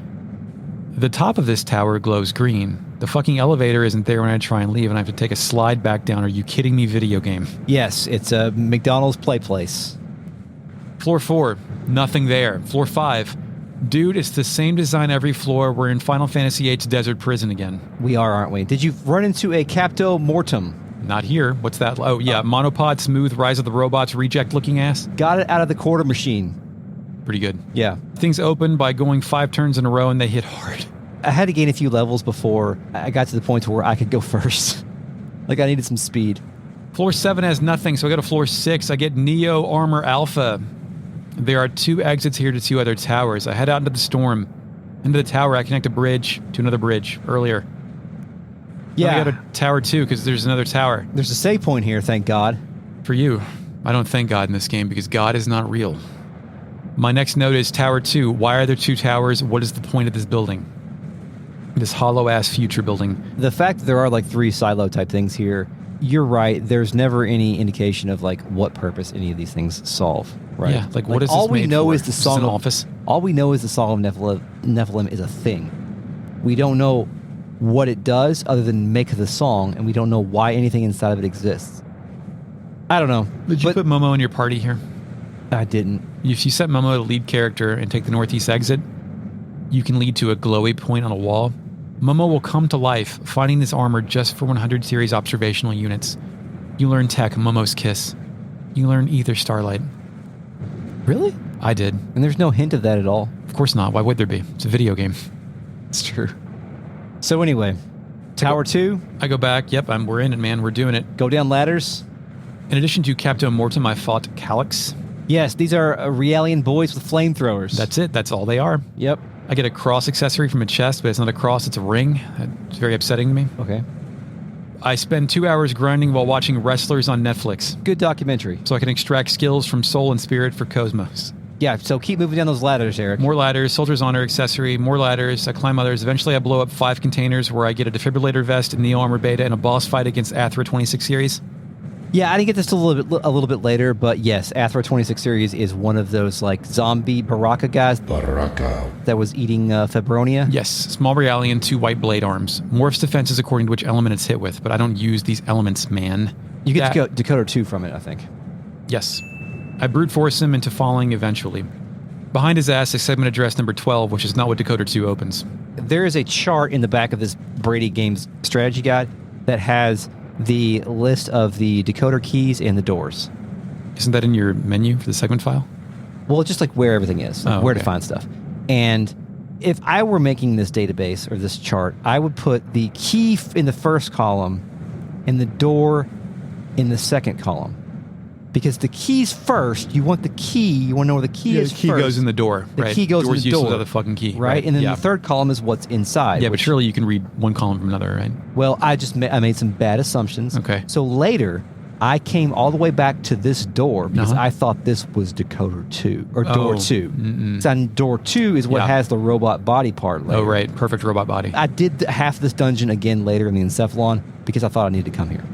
The top of this tower glows green. The fucking elevator isn't there when I try and leave, and I have to take a slide back down. Are you kidding me, video game? Yes, it's a McDonald's play place. Floor 4, nothing there. Floor 5, dude, it's the same design every floor. We're in Final Fantasy VIII's desert prison again. We are, aren't we? Did you run into a Capto Mortem? Not here. What's that? Oh, yeah, monopod, smooth, Rise of the Robots, reject-looking ass. Got it out of the quarter machine. Pretty good. Yeah. Things open by going 5 turns in a row, and they hit hard. I had to gain a few levels before I got to the point where I could go first. I needed some speed. Floor 7 has nothing, so I go to floor 6. I get Neo Armor Alpha. There are 2 exits here to 2 other towers. I head out into the storm. Into the tower, I connect a bridge to another bridge earlier. Yeah. I go to tower 2 because there's another tower. There's a save point here, thank God. For you. I don't thank God in this game because God is not real. My next note is tower 2. Why are there 2 towers? What is the point of this building? This hollow-ass future building. The fact that there are 3 silo type things here, you're right. There's never any indication of what purpose any of these things solve. Right? Yeah. What is all this we made know for? is the Song of office. All we know is the Song of Nephilim is a thing. We don't know what it does other than make the song, and we don't know why anything inside of it exists. I don't know. Did you put Momo in your party here? I didn't. If you set Momo to lead character and take the northeast exit, you can lead to a glowy point on a wall. Momo will come to life, finding this armor just for 100 series observational units. You learn tech, Momo's Kiss. You learn Ether Starlight. Really? I did. And there's no hint of that at all? Of course not. Why would there be? It's a video game. It's true. So anyway, Tower 2. I go back. Yep, we're in it, man. We're doing it. Go down ladders. In addition to Capto Mortem, I fought Calyx. Yes, these are Realian boys with flamethrowers. That's it. That's all they are. Yep. I get a cross accessory from a chest, but it's not a cross, it's a ring. It's very upsetting to me. Okay. I spend 2 hours grinding while watching Wrestlers on Netflix. Good documentary. So I can extract skills from Soul and Spirit for Cosmos. Yeah, so keep moving down those ladders, Eric. More ladders, Soldier's Honor accessory, more ladders, I climb others. Eventually I blow up 5 containers where I get a defibrillator vest, a Neo Armor Beta, and a boss fight against Athra 26 series. Yeah, I didn't get this till a little bit later, but yes, Athra 26 series is one of those zombie Baraka guys. Baraka. That was eating Febronia. Yes, small Realian, 2 white blade arms. Morphs defenses according to which element it's hit with, but I don't use these elements, man. You get Decoder 2 from it, I think. Yes. I brute force him into falling eventually. Behind his ass is segment address number 12, which is not what Decoder 2 opens. There is a chart in the back of this Brady Games strategy guide that has the list of the decoder keys and the doors. Isn't that in your menu for the segment file? Well, just where everything is, where to find stuff. And if I were making this database or this chart, I would put the key in the first column and the door in the second column. Because the key's first, you want the key, you want to know where the key is first. The key goes in the door. The key goes in the door. Door's used as the fucking key. Right? And then the third column is what's inside. Yeah, but surely you can read one column from another, right? Well, I made some bad assumptions. Okay. So later, I came all the way back to this door because I thought this was Decoder 2 or door 2. And door 2 is what has the robot body part later. Oh, right. Perfect robot body. I did half this dungeon again later in the Encephalon because I thought I needed to come here.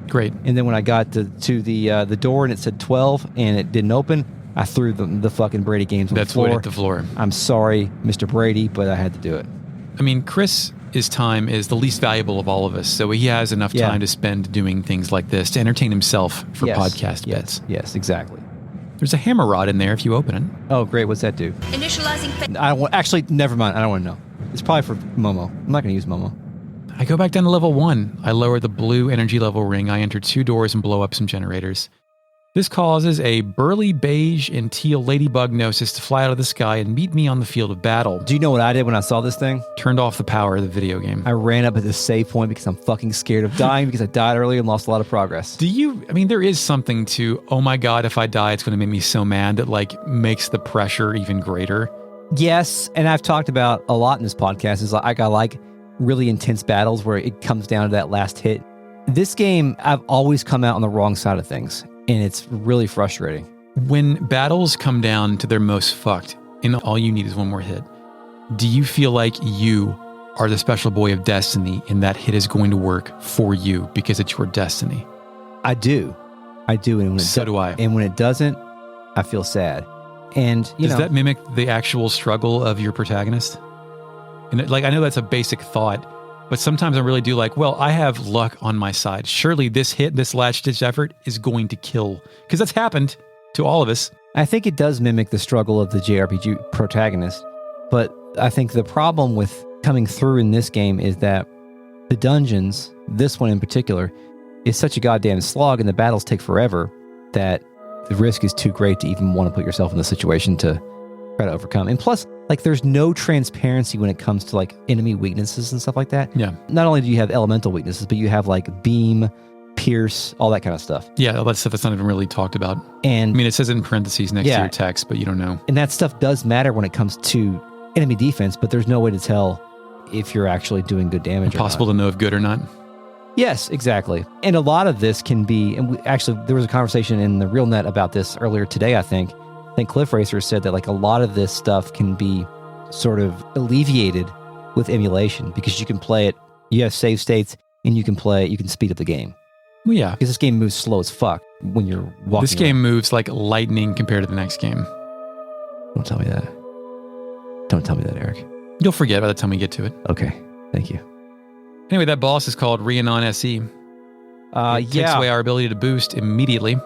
Great. And then when I got to the door and it said 12 and it didn't open, I threw the fucking Brady games on the floor. That's what hit the floor. I'm sorry, Mr. Brady, but I had to do it. I mean, Chris's time is the least valuable of all of us, so he has enough time to spend doing things like this to entertain himself for podcast bits. Yes, exactly. There's a hammer rod in there if you open it. Oh, great. What's that do? Initializing. Actually, never mind. I don't want to know. It's probably for Momo. I'm not going to use Momo. I go back down to level 1. I lower the blue energy level ring. I enter 2 doors and blow up some generators. This causes a burly beige and teal ladybug Gnosis to fly out of the sky and meet me on the field of battle. Do you know what I did when I saw this thing? Turned off the power of the video game. I ran up at the save point because I'm fucking scared of dying because I died early and lost a lot of progress. There is something to, oh my God, if I die, it's going to make me so mad that makes the pressure even greater. Yes, and I've talked about a lot in this podcast is I like really intense battles where it comes down to that last hit. This game, I've always come out on the wrong side of things. And it's really frustrating. When battles come down to their most fucked, and all you need is one more hit, do you feel like you are the special boy of destiny and that hit is going to work for you because it's your destiny? I do. And so do I. And when it doesn't, I feel sad. And does that mimic the actual struggle of your protagonist? And I know that's a basic thought, but sometimes I really do I have luck on my side. Surely this hit, this last-ditch effort is going to kill. Because that's happened to all of us. I think it does mimic the struggle of the JRPG protagonist. But I think the problem with coming through in this game is that the dungeons, this one in particular, is such a goddamn slog and the battles take forever that the risk is too great to even want to put yourself in the situation to try to overcome. And plus, there's no transparency when it comes to enemy weaknesses and stuff like that. Yeah. Not only do you have elemental weaknesses, but you have beam, pierce, all that kind of stuff. Yeah, all that stuff that's not even really talked about. And it says it in parentheses next to your text, but you don't know. And that stuff does matter when it comes to enemy defense, but there's no way to tell if you're actually doing good damage. Impossible to know if good or not. Yes, exactly. And a lot of this can be, and there was a conversation in the Real Net about this earlier today, I think Cliff Racer said that a lot of this stuff can be sort of alleviated with emulation because you can play it, you have save states, and you can speed up the game. Well, yeah. Because this game moves slow as fuck when you're walking. This game moves like lightning compared to the next game. Don't tell me that. Don't tell me that, Eric. You'll forget by the time we get to it. Okay, thank you. Anyway, that boss is called Rhiannon SE. It takes away our ability to boost immediately.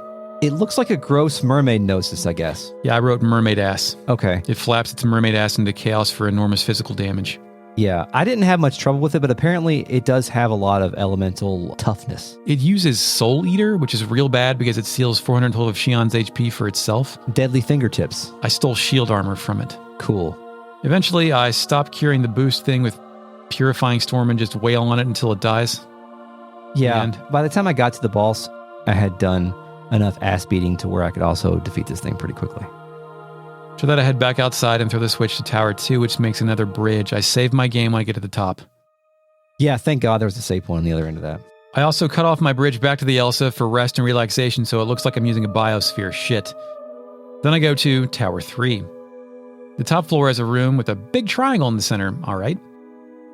It looks like a gross mermaid gnosis, I guess. Yeah, I wrote mermaid ass. Okay. It flaps its mermaid ass into chaos for enormous physical damage. Yeah, I didn't have much trouble with it, but apparently it does have a lot of elemental toughness. It uses Soul Eater, which is real bad because it steals 412 of Shion's HP for itself. Deadly fingertips. I stole shield armor from it. Cool. Eventually, I stopped curing the boost thing with Purifying Storm and just wail on it until it dies. Yeah, and by the time I got to the boss, I had done enough ass beating to where I could also defeat this thing pretty quickly. After that, I head back outside and throw the switch to Tower 2, which makes another bridge. I save my game when I get to the top. Yeah, thank God there was a save point on the other end of that. I also cut off my bridge back to the Elsa for rest and relaxation, so it looks like I'm using a biosphere. Shit. Then I go to Tower 3. The top floor has a room with a big triangle in the center. All right.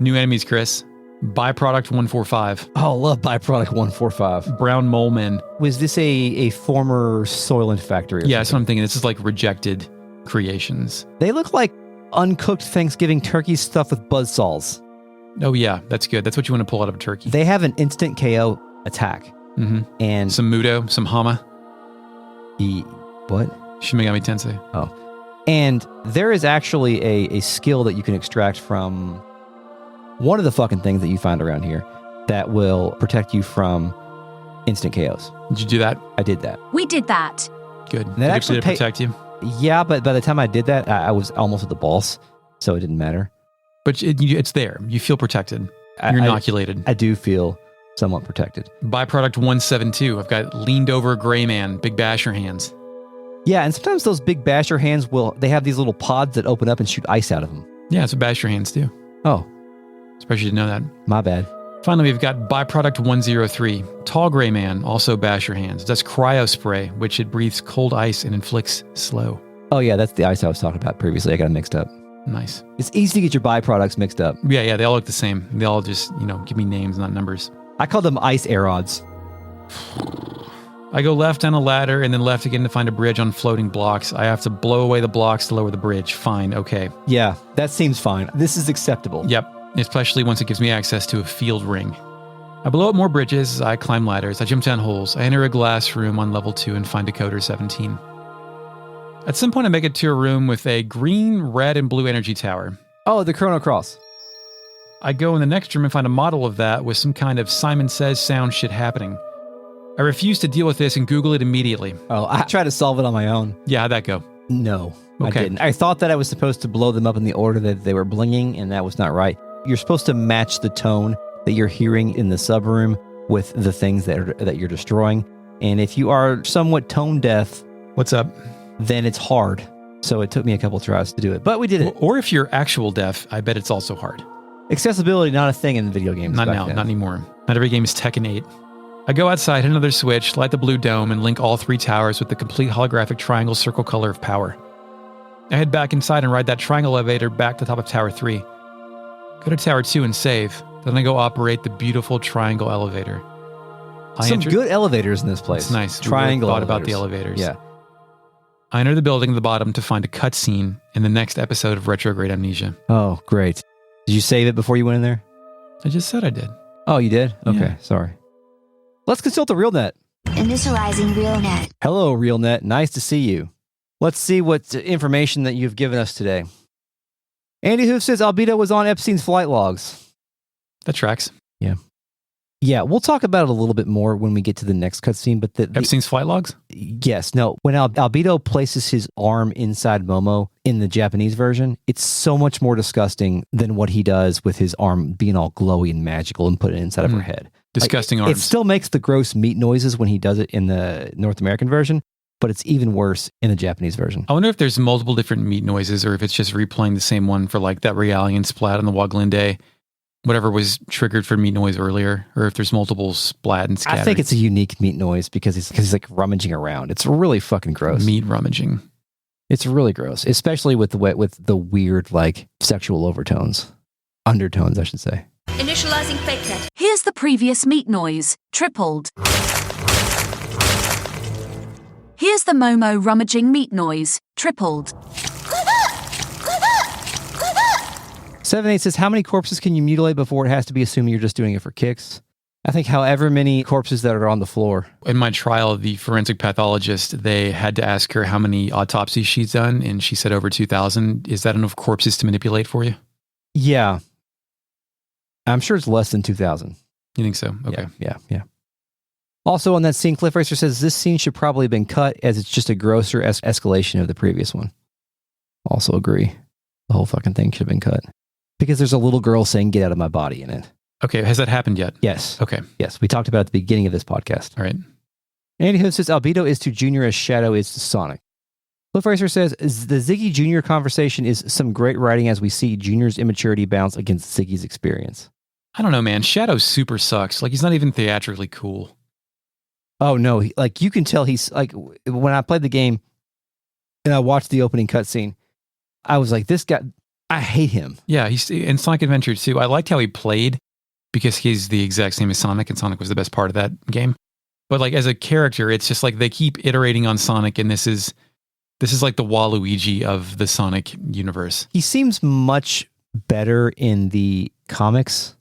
New enemies, Chris. Byproduct 145. Oh, I love Byproduct 145. Brown mole men. Was this a former Soylent factory? Yeah, that's what I'm thinking. This is like rejected creations. They look like uncooked Thanksgiving turkey stuffed with buzzsaws. Oh, yeah. That's good. That's what you want to pull out of a turkey. They have an instant KO attack. Mm-hmm. And some Mudo, some Hama. What? Shin Megami Tensei. Oh. And there is actually a skill that you can extract from one of the fucking things that you find around here that will protect you from instant KOs. Did you do that? I did that. We did that. Good. Did it actually protect you? Yeah, but by the time I did that, I was almost at the boss, so it didn't matter. But it's there. You feel protected. You're inoculated. I do feel somewhat protected. Byproduct 172. I've got leaned over gray man, big basher hands. Yeah, and sometimes those big basher hands they have these little pods that open up and shoot ice out of them. Yeah, that's what basher hands do. Oh. Suppose you didn't know that. My bad. Finally, we've got byproduct 103. Tall gray man, also bash your hands. Does cryo spray, which it breathes cold ice and inflicts slow. Oh yeah, that's the ice I was talking about previously. I got it mixed up. Nice. It's easy to get your byproducts mixed up. Yeah, they all look the same. They all just, give me names, not numbers. I call them ice aerods. I go left down a ladder and then left again to find a bridge on floating blocks. I have to blow away the blocks to lower the bridge. Fine, okay. Yeah, that seems fine. This is acceptable. Yep, especially once it gives me access to a field ring. I blow up more bridges, I climb ladders, I jump down holes, I enter a glass room on level 2 and find decoder 17. At some point I make it to a room with a green, red, and blue energy tower. Oh, the Chrono Cross. I go in the next room and find a model of that with some kind of Simon Says sound shit happening. I refuse to deal with this and Google it immediately. Oh, I tried to solve it on my own. Yeah, how'd that go? No, okay. I didn't. I thought that I was supposed to blow them up in the order that they were blinging, and that was not right. You're supposed to match the tone that you're hearing in the subroom with the things that you're destroying. And if you are somewhat tone deaf, what's up? Then it's hard. So it took me a couple tries to do it, but we did it. Or if you're actual deaf, I bet it's also hard. Accessibility, not a thing in the video games. Not now, not anymore. Not every game is Tekken 8. I go outside, hit another switch, light the blue dome, and link all 3 towers with the complete holographic triangle circle color of power. I head back inside and ride that triangle elevator back to the top of Tower 3. Go to Tower 2 and save. Then I go operate the beautiful triangle elevator. Good elevators in this place. It's nice. Triangle we really thought elevators. About the elevators. Yeah. I enter the building at the bottom to find a cutscene in the next episode of Retrograde Amnesia. Oh, great. Did you save it before you went in there? I just said I did. Oh, you did? Okay, Yeah. sorry. Let's consult the RealNet. Initializing RealNet. Hello, RealNet. Nice to see you. Let's see what information that you've given us today. Andy Hoof says Albedo was on Epstein's flight logs. That tracks. Yeah. Yeah, we'll talk about it a little bit more when we get to the next cutscene. But Epstein's flight logs? Yes. No, when Albedo places his arm inside Momo in the Japanese version, it's so much more disgusting than what he does with his arm being all glowy and magical and put it inside of her head. Disgusting arms. It still makes the gross meat noises when he does it in the North American version, but it's even worse in the Japanese version. I wonder if there's multiple different meat noises or if it's just replaying the same one for like that Realian splat on the Waglinde, whatever was triggered for meat noise earlier, or if there's multiple splat and scatter. I think it's a unique meat noise because he's like rummaging around. It's really fucking gross. Meat rummaging. It's really gross, especially with the weird like sexual undertones, I should say. Initializing fake net. Here's the previous meat noise, tripled. Here's the Momo rummaging meat noise, tripled. 7-8 says, how many corpses can you mutilate before it has to be assuming you're just doing it for kicks? I think however many corpses that are on the floor. In my trial, the forensic pathologist, they had to ask her how many autopsies she's done, and she said over 2,000. Is that enough corpses to manipulate for you? Yeah. I'm sure it's less than 2,000. You think so? Okay. Yeah. Also on that scene, Cliff Racer says, this scene should probably have been cut as it's just a grosser escalation of the previous one. Also agree. The whole fucking thing should have been cut. Because there's a little girl saying, get out of my body in it. Okay, has that happened yet? Yes. Okay. Yes, we talked about it at the beginning of this podcast. All right. Andy Hood says, Albedo is to Junior as Shadow is to Sonic. Cliff Racer says, the Ziggy Jr. conversation is some great writing as we see Junior's immaturity bounce against Ziggy's experience. I don't know, man. Shadow super sucks. Like, he's not even theatrically cool. Oh, no. You can tell he's, like, when I played the game and I watched the opening cutscene, I was like, this guy, I hate him. Yeah, he's in Sonic Adventure 2. I liked how he played because he's the exact same as Sonic, and Sonic was the best part of that game. But, like, as a character, it's just like they keep iterating on Sonic, and this is like the Waluigi of the Sonic universe. He seems much better in the comics.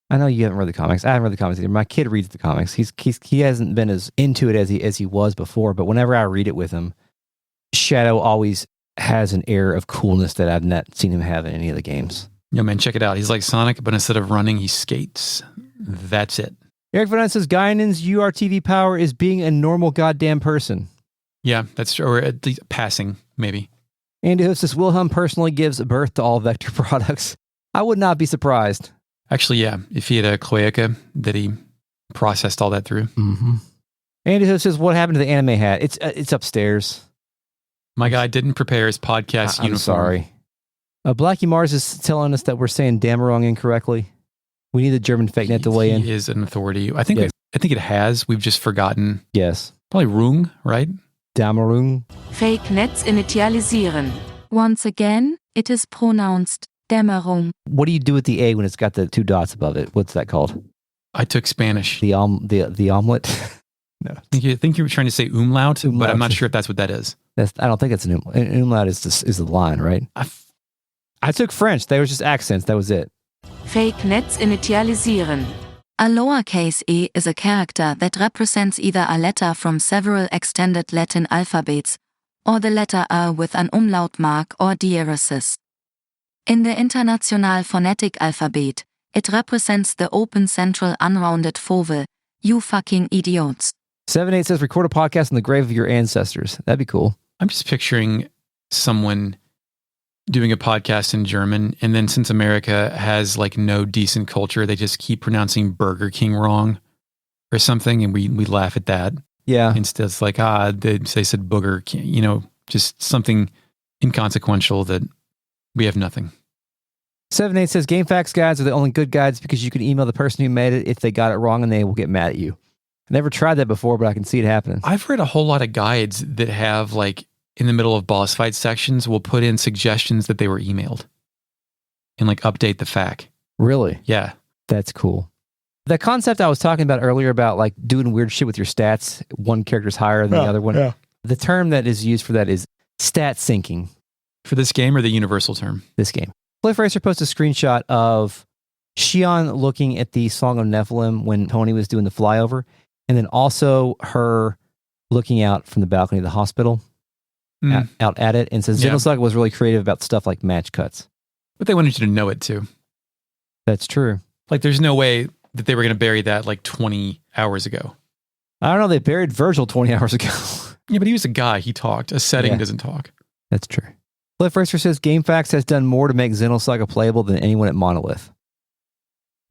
I know you haven't read the comics. I haven't read the comics either. My kid reads the comics. He hasn't been as into it as he was before, but whenever I read it with him, Shadow always has an air of coolness that I've not seen him have in any of the games. Yo, man, check it out. He's like Sonic, but instead of running, he skates. That's it. Eric Van says, Guinan's URTV power is being a normal goddamn person. Yeah, that's true. Or at least passing, maybe. Andy Hood says, Wilhelm personally gives birth to all Vector products. I would not be surprised. Actually, yeah. If he had a cloaca that he processed all that through. Mm-hmm. Andy Hood says, what happened to the anime hat? It's upstairs. My guy didn't prepare his podcast uniform. I'm sorry. Blackie Mars is telling us that we're saying Damarong incorrectly. We need the German fake net to weigh in. He is an authority. I think Yes. it has. We've just forgotten. Yes. Probably Rung, right? Damerung. Fake Netz initialisieren. Once again, it is pronounced Dämmerung. What do you do with the A when it's got the 2 dots above it? What's that called? I took Spanish. The omelet? No. I think you were trying to say umlaut, but I'm not sure if that's what that is. I don't think it's an umlaut. An umlaut is the line, right? I took French. They were just accents. That was it. Fake Netz initialisieren. A lowercase e is a character that represents either a letter from several extended Latin alphabets, or the letter A with an umlaut mark or diaeresis. In the International Phonetic Alphabet, it represents the open central unrounded vowel, you fucking idiots. 78 says, record a podcast on the grave of your ancestors. That'd be cool. I'm just picturing someone doing a podcast in German, and then since America has like no decent culture, they just keep pronouncing Burger King wrong or something, and we laugh at that. Yeah. Instead, it's like, they said Booger King, just something inconsequential that we have nothing. 78 says, GameFAQs guides are the only good guides because you can email the person who made it if they got it wrong and they will get mad at you. I never tried that before, but I can see it happening. I've read a whole lot of guides that have like in the middle of boss fight sections will put in suggestions that they were emailed and like update the FAQ. Really? Yeah. That's cool. The concept I was talking about earlier about like doing weird shit with your stats, one character's higher than the other one. Yeah. The term that is used for that is stat syncing. For this game or the universal term? This game. Cliff Racer posted a screenshot of Shion looking at the Song of Nephilim when Tony was doing the flyover, and then also her looking out from the balcony of the hospital, out at it, and says Xenosaga was really creative about stuff like match cuts. But they wanted you to know it too. That's true. Like there's no way that they were going to bury that like 20 hours ago. I don't know. They buried Virgil 20 hours ago. Yeah, but he was a guy. He talked. A setting doesn't talk. That's true. Cliff Racer says GameFAQs has done more to make Xenosaga playable than anyone at Monolith.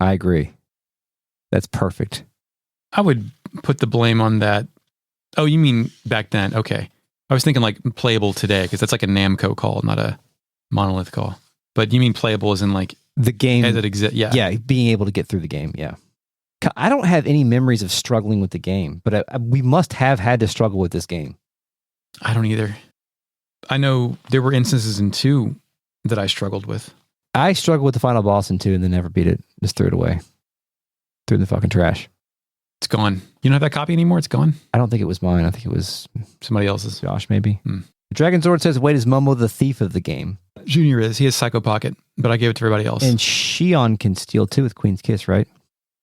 I agree. That's perfect. I would put the blame on that. Oh, you mean back then? Okay. I was thinking like playable today because that's like a Namco call, not a Monolith call. But you mean playable as in like the game as it exists? Yeah. Yeah, being able to get through the game. Yeah. I don't have any memories of struggling with the game, but we must have had to struggle with this game. I don't either. I know there were instances in 2 that I struggled with. I struggled with the final boss in 2 and then never beat it. Just threw it away. Threw it in the fucking trash. It's gone. You don't have that copy anymore? It's gone? I don't think it was mine. I think it was somebody else's. Josh, maybe. Dragon Zord says, wait, is Momo the thief of the game? Junior is. He has Psycho Pocket, but I gave it to everybody else. And Shion can steal too with Queen's Kiss, right?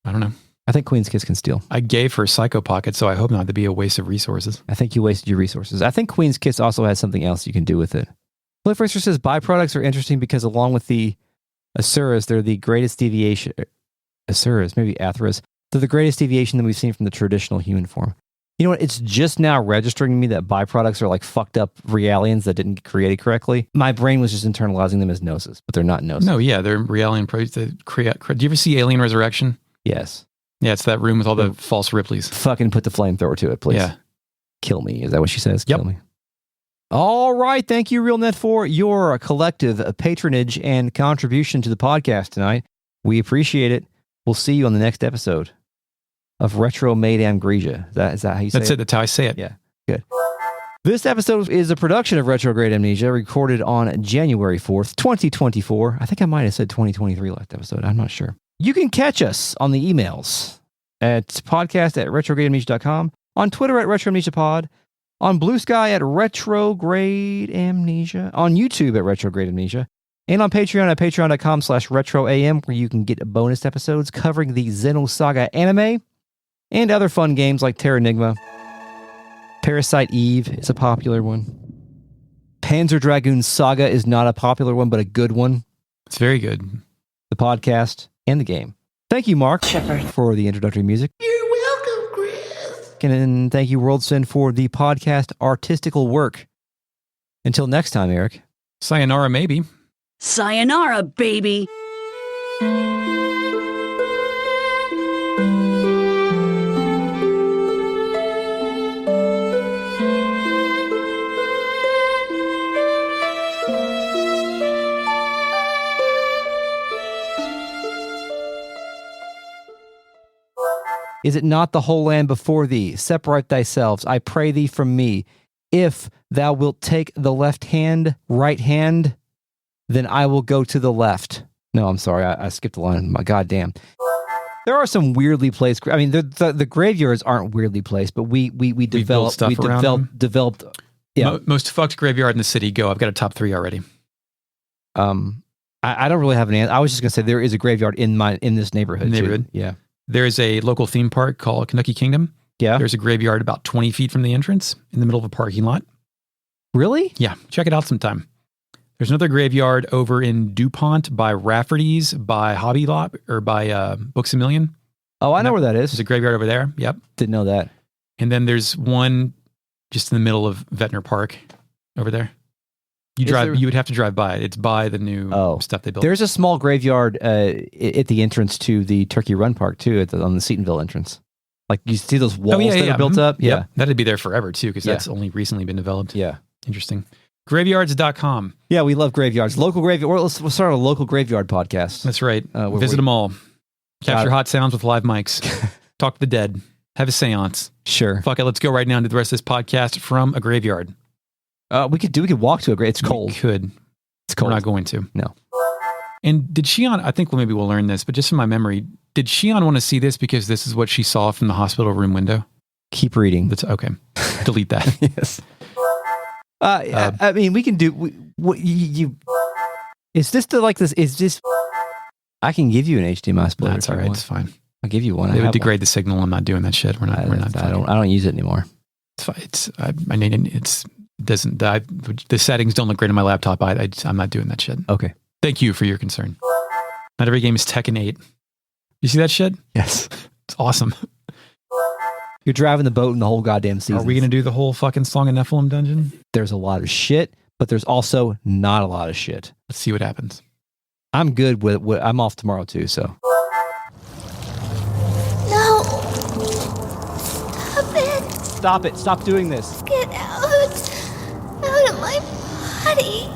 I don't know. I think Queen's Kiss can steal. I gave her Psycho Pocket, so I hope not to be a waste of resources. I think you wasted your resources. I think Queen's Kiss also has something else you can do with it. Cliff Racer says byproducts are interesting because along with the Asuras, they're the greatest deviation. Asuras, maybe Atheras. They're the greatest deviation that we've seen from the traditional human form. You know what? It's just now registering to me that byproducts are like fucked up realians that didn't get created correctly. My brain was just internalizing them as gnosis, but they're not gnosis. No, yeah, they're realian projects that create. Do you ever see Alien Resurrection? Yes. Yeah, it's that room with all the false Ripleys. Fucking put the flamethrower to it, please. Yeah. Kill me. Is that what she says? Yep. Kill me. All right. Thank you, RealNet, for your collective patronage and contribution to the podcast tonight. We appreciate it. We'll see you on the next episode of Retro Made Amnesia. Is that how you say it? That's it. That's how I say it. Yeah. Good. This episode is a production of Retrograde Amnesia, recorded on January 4th, 2024. I think I might have said 2023 last episode. I'm not sure. You can catch us on the emails at podcast@retrogradeamnesia.com, on Twitter at retroamnesiapod, on Blue Sky at Retrograde Amnesia, on YouTube at Retrograde Amnesia, and on Patreon at patreon.com/retroam, where you can get bonus episodes covering the Xenosaga anime and other fun games like Terranigma. Parasite Eve is a popular one. Panzer Dragoon Saga is not a popular one, but a good one. It's very good. The podcast and the game. Thank you, Mark, for the introductory music. You're welcome, Chris. And thank you, WorldSyn, for the podcast artistical work. Until next time, Eric. Sayonara, maybe. Sayonara, baby. Is it not the whole land before thee? Separate thyself, I pray thee, from me. If thou wilt take the left hand, right hand, then I will go to the left. No, I'm sorry. I skipped the line. My goddamn. There are some weirdly placed. I mean, the graveyards aren't weirdly placed, but we developed. Yeah, most fucked graveyard in the city. Go. I've got a top 3 already. I don't really have an answer. I was just gonna say there is a graveyard in this neighborhood. Too. Yeah. There's a local theme park called Kentucky Kingdom. Yeah. There's a graveyard about 20 feet from the entrance in the middle of a parking lot. Really? Yeah. Check it out sometime. There's another graveyard over in DuPont by Rafferty's, by Hobby Lot, or by Books A Million. Oh, I know where that is. There's a graveyard over there. Yep. Didn't know that. And then there's one just in the middle of Ventnor Park over there. You would have to drive by it. It's by the new stuff they built. There's a small graveyard at the entrance to the Turkey Run Park, too, on the Seatonville entrance. Like, you see those walls that are built up? Yeah. Yep. That'd be there forever, too, because that's only recently been developed. Yeah. Interesting. Graveyards.com. Yeah, we love graveyards. Local graveyard. We'll start a local graveyard podcast. That's right. Visit them all. Capture hot sounds with live mics. Talk to the dead. Have a seance. Sure. Fuck it. Let's go right now and do the rest of this podcast from a graveyard. We could walk to a graveyard. It's cold. We could. It's cold. We're not going to. No. And did Shion, I think maybe we'll learn this, but just from my memory, did Shion want to see this because this is what she saw from the hospital room window? Keep reading. That's okay. Delete that. Yes. I mean, we can do. Is this this? Is this? I can give you an HDMI splitter. That's all right. It's fine. I'll give you one. It would degrade the signal. I'm not doing that shit. We're not. I don't use it anymore. It's fine. The settings don't look great on my laptop. I'm not doing that shit. Okay. Thank you for your concern. Not every game is Tekken 8. You see that shit? Yes. It's awesome. You're driving the boat in the whole goddamn season. Are we going to do the whole fucking Song of Nephilim dungeon? There's a lot of shit, but there's also not a lot of shit. Let's see what happens. I'm good with I'm off tomorrow too, so. No. Stop it. Stop it. Stop doing this. Get out. Out of my body.